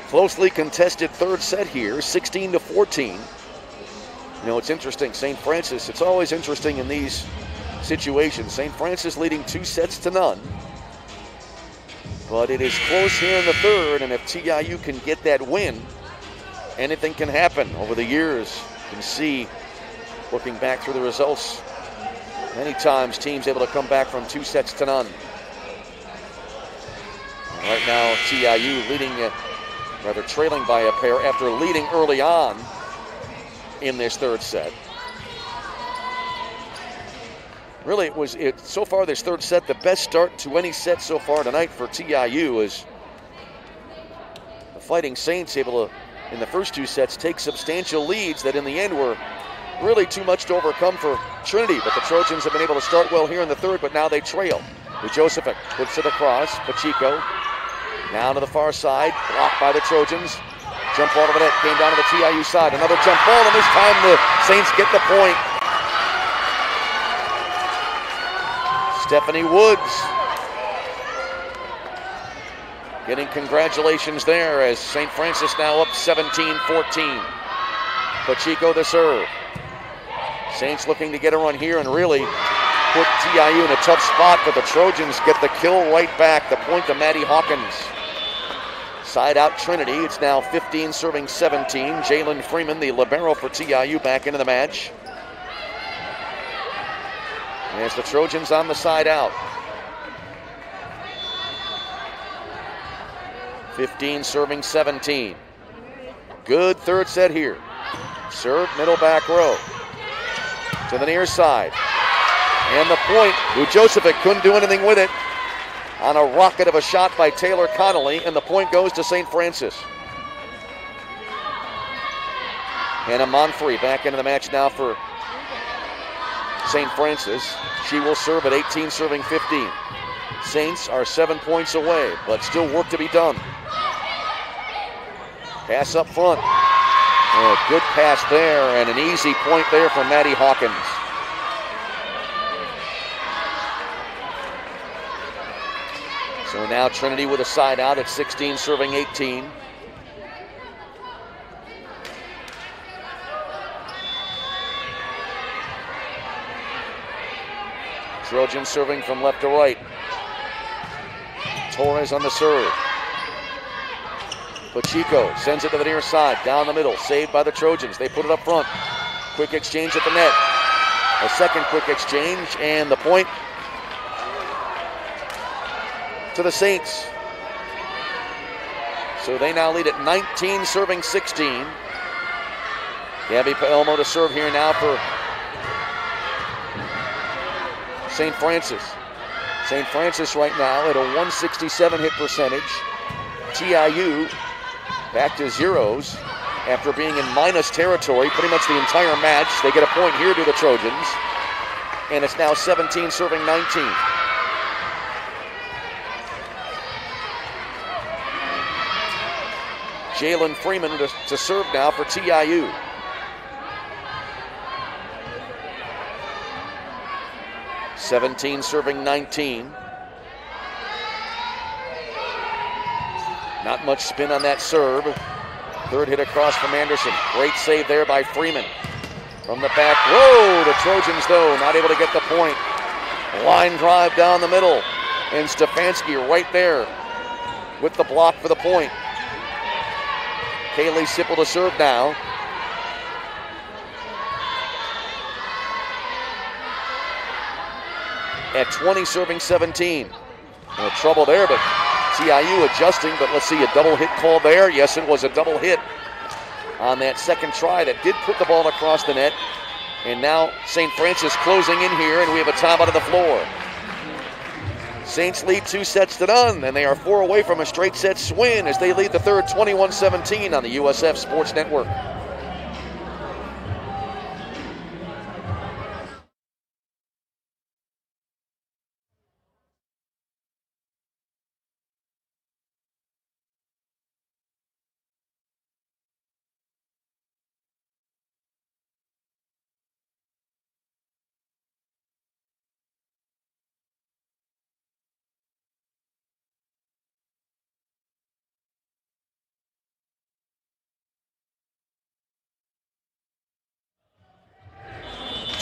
Closely contested third set here, 16-14. You know, it's interesting, St. Francis, it's always interesting in these situations. St. Francis leading 2-0. But it is close here in the third, and if TIU can get that win, anything can happen. Over the years, you can see, looking back through the results, many times teams able to come back from 2-0. And right now, TIU leading trailing by a pair after leading early on in this third set. Really, so far this third set, the best start to any set so far tonight for TIU is the Fighting Saints able to, in the first 2 sets, take substantial leads that in the end were really too much to overcome for Trinity. But the Trojans have been able to start well here in the third, but now they trail. Josephic puts it across. Pacheco now to the far side. Blocked by the Trojans. Jump ball to the net. Came down to the TIU side. Another jump ball, and this time the Saints get the point. Stephanie Woods getting congratulations there as St. Francis now up 17-14. Pacheco the serve. Saints looking to get a run here and really put TIU in a tough spot, but the Trojans get the kill right back. The point to Maddie Hawkins. Side out Trinity. It's now 15 serving 17. Jalen Freeman, the libero for TIU, back into the match. As the Trojans on the side out. 15 serving 17. Good third set here. Serve, middle back row. To the near side. And the point, Josephic couldn't do anything with it. On a rocket of a shot by Taylor Connolly, and the point goes to St. Francis. Hannah Monfrey back into the match now for St. Francis. She will serve at 18 serving 15. Saints are 7 points away, but still work to be done. Pass up front. Oh, good pass there, and an easy point there from Maddie Hawkins. So now Trinity with a side out at 16 serving 18. Trojans serving from left to right. Torres on the serve. Pacheco sends it to the near side, down the middle, saved by the Trojans. They put it up front. Quick exchange at the net. A second quick exchange, and the point to the Saints. So they now lead at 19 serving 16. Gabby Paelmo to serve here now for St. Francis. St. Francis right now at a 167 hit percentage. TIU back to zeros after being in minus territory pretty much the entire match. They get a point here to the Trojans. And it's now 17 serving 19. Jalen Freeman to serve now for TIU. (17 serving 19). Not much spin on that serve. Third hit across from Anderson. Great save there by Freeman. From the back row, the Trojans though not able to get the point. Line drive down the middle. And Stefanski right there with the block for the point. Kaylee Sipple to serve now. At 20 serving 17. No trouble there, but TIU adjusting, but let's see a double hit call there. Yes, it was a double hit on that second try that did put the ball across the net. And now St. Francis closing in here, and we have a timeout on the floor. Saints lead 2 sets to none, and they are 4 away from a straight set win as they lead the third 21-17 on the USF Sports Network.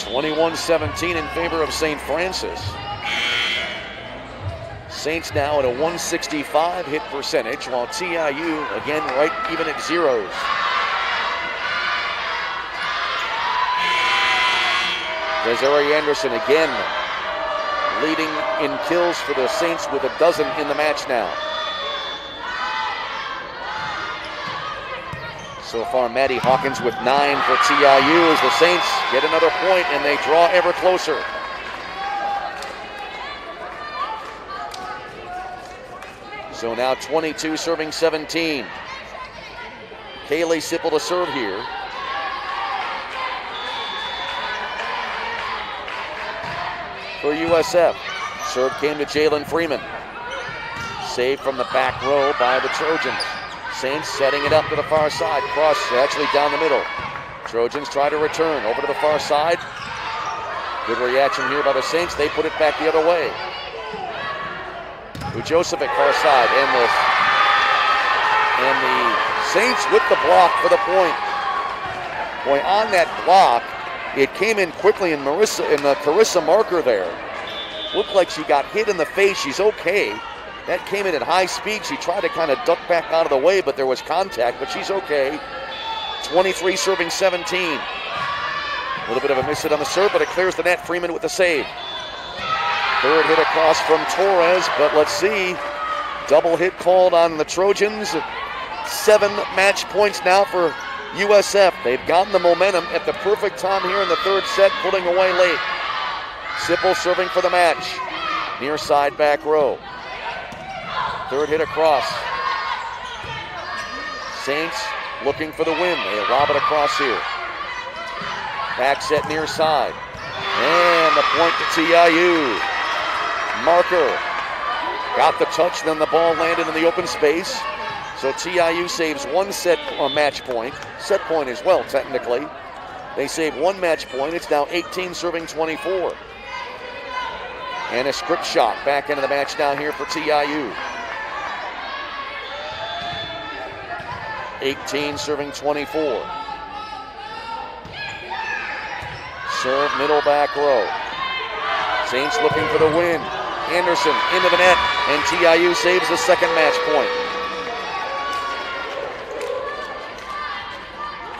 (21-17) in favor of St. Francis. Saints now at a 165 hit percentage, while TIU again right even at zeros. Desiree Anderson again leading in kills for the Saints with a dozen in the match now. So far, Maddie Hawkins with 9 for TIU as the Saints get another point and they draw ever closer. So now 22 serving 17. Kaylee Sipple to serve here. For USF. Serve came to Jalen Freeman. Saved from the back row by the Trojans. Saints setting it up to the far side. Cross actually down the middle. Trojans try to return over to the far side. Good reaction here by the Saints. They put it back the other way. Ujosevic far side. And the Saints with the block for the point. Boy, on that block, it came in quickly, and Carissa Marker there looked like she got hit in the face. She's okay. That came in at high speed. She tried to kind of duck back out of the way, but there was contact, but she's okay. 23 serving 17. A little bit of a miss hit on the serve, but it clears the net. Freeman with the save. Third hit across from Torres, but let's see. Double hit called on the Trojans. 7 match points now for USF. They've gotten the momentum at the perfect time here in the third set, pulling away late. Sipple serving for the match. Near side back row. Third hit across. Saints looking for the win. They lob it across here. Back set near side. And the point to TIU. Marker got the touch, then the ball landed in the open space. So TIU saves 1 match point. Set point as well, technically. They save 1 match point. It's now 18 serving 24. And a script shot back into the match down here for TIU. 18 serving 24. Serve middle back row. Saints looking for the win. Anderson into the net, and TIU saves the second match point.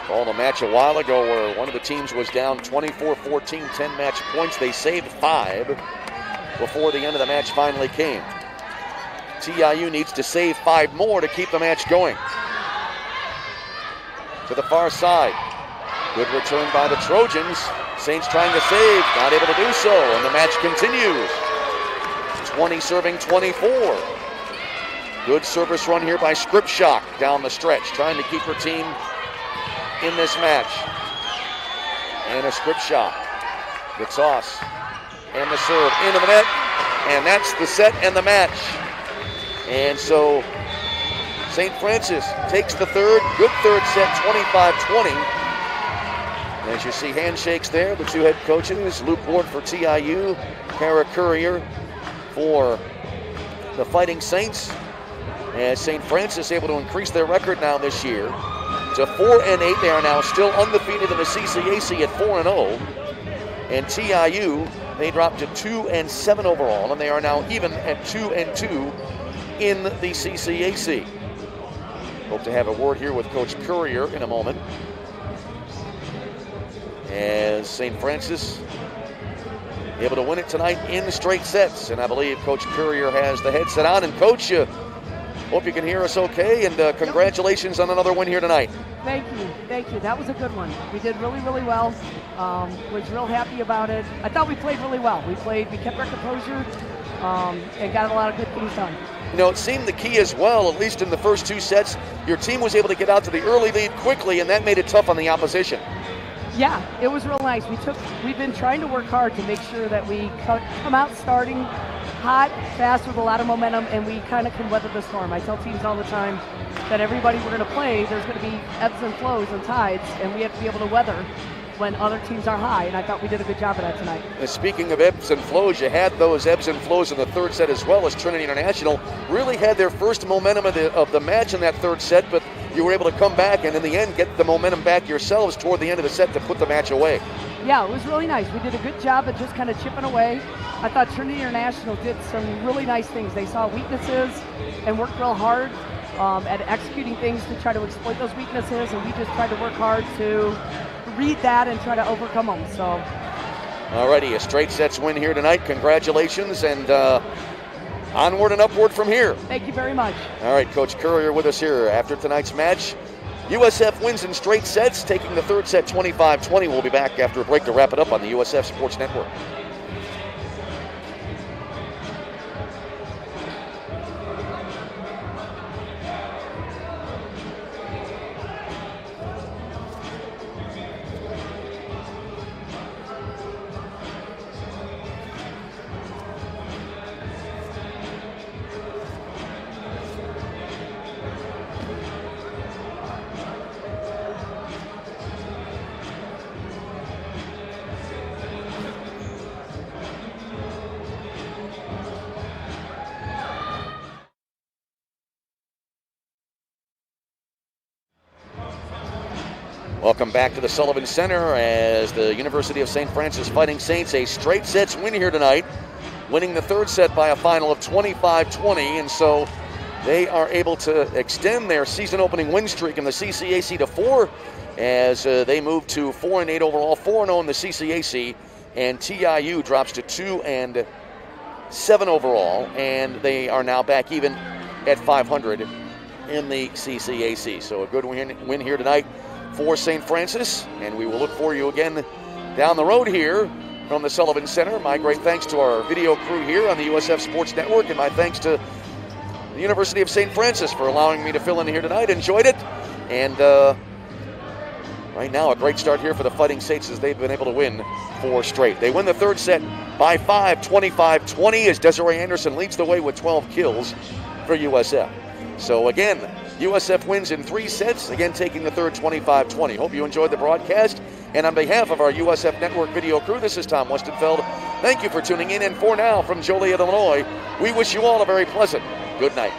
Called a match a while ago where one of the teams was down 24-14, 10 match points. They saved 5 before the end of the match finally came. TIU needs to save 5 more to keep the match going. To the far side. Good return by the Trojans. Saints trying to save, not able to do so, and the match continues. 20 serving 24. Good service run here by Scripshock down the stretch, trying to keep her team in this match. And a Scripshock. The toss. And the serve into the net. And that's the set and the match. And so St. Francis takes the third. Good third set, 25-20. As you see handshakes there, the 2 head coaches, Luke Ward for TIU, Kara Courier for the Fighting Saints. As St. Francis able to increase their record now this year to 4-8. They are now still undefeated in the CCAC at 4-0. And TIU, they dropped to 2-7 overall, and they are now even at 2-2 in the CCAC. Hope to have a word here with Coach Courier in a moment. As St. Francis able to win it tonight in the straight sets. And I believe Coach Courier has the headset on. And Coach, hope you can hear us okay. And congratulations on another win here tonight. Thank you. That was a good one. We did really, really well. Was real happy about it. I thought we played really well. We kept our composure and got a lot of good things done. You know, it seemed the key as well, at least in the first 2 sets, your team was able to get out to the early lead quickly, and that made it tough on the opposition. Yeah, it was real nice. We've been trying to work hard to make sure that we come out starting hot, fast, with a lot of momentum, and we kind of can weather the storm. I tell teams all the time that everybody we're going to play, there's going to be ebbs and flows and tides, and we have to be able to weather when other teams are high, and I thought we did a good job of that tonight. And speaking of ebbs and flows, you had those ebbs and flows in the third set as well, as Trinity International really had their first momentum of the match in that third set, but you were able to come back and in the end get the momentum back yourselves toward the end of the set to put the match away. Yeah, it was really nice. We did a good job of just kind of chipping away. I thought Trinity International did some really nice things. They saw weaknesses and worked real hard at executing things to try to exploit those weaknesses, and we just tried to work hard to read that and try to overcome them. So, alrighty, a straight sets win here tonight. Congratulations, and onward and upward from here. Thank you very much. All right, Coach Courier with us here after tonight's match. USF wins in straight sets, taking the third set 25-20. We'll be back after a break to wrap it up on the USF Sports Network. Welcome back to the Sullivan Center as the University of St. Francis Fighting Saints a straight sets win here tonight, winning the third set by a final of 25-20, and so they are able to extend their season opening win streak in the CCAC to 4 as they move to 4-8 overall, 4-0 in the CCAC, and TIU drops to 2-7 overall, and they are now back even at 500 in the CCAC. So a good win here tonight for St. Francis, and we will look for you again down the road here from the Sullivan Center. My great thanks to our video crew here on the USF Sports Network, and my thanks to the University of St. Francis for allowing me to fill in here tonight. Enjoyed it, and right now a great start here for the Fighting Saints as they've been able to win 4 straight. They win the third set by 5, 25-20, as Desiree Anderson leads the way with 12 kills for USF. So again, USF wins in 3 sets, again taking the third 25-20. Hope you enjoyed the broadcast. And on behalf of our USF Network video crew, this is Tom Westenfeld. Thank you for tuning in. And for now, from Joliet, Illinois, we wish you all a very pleasant good night.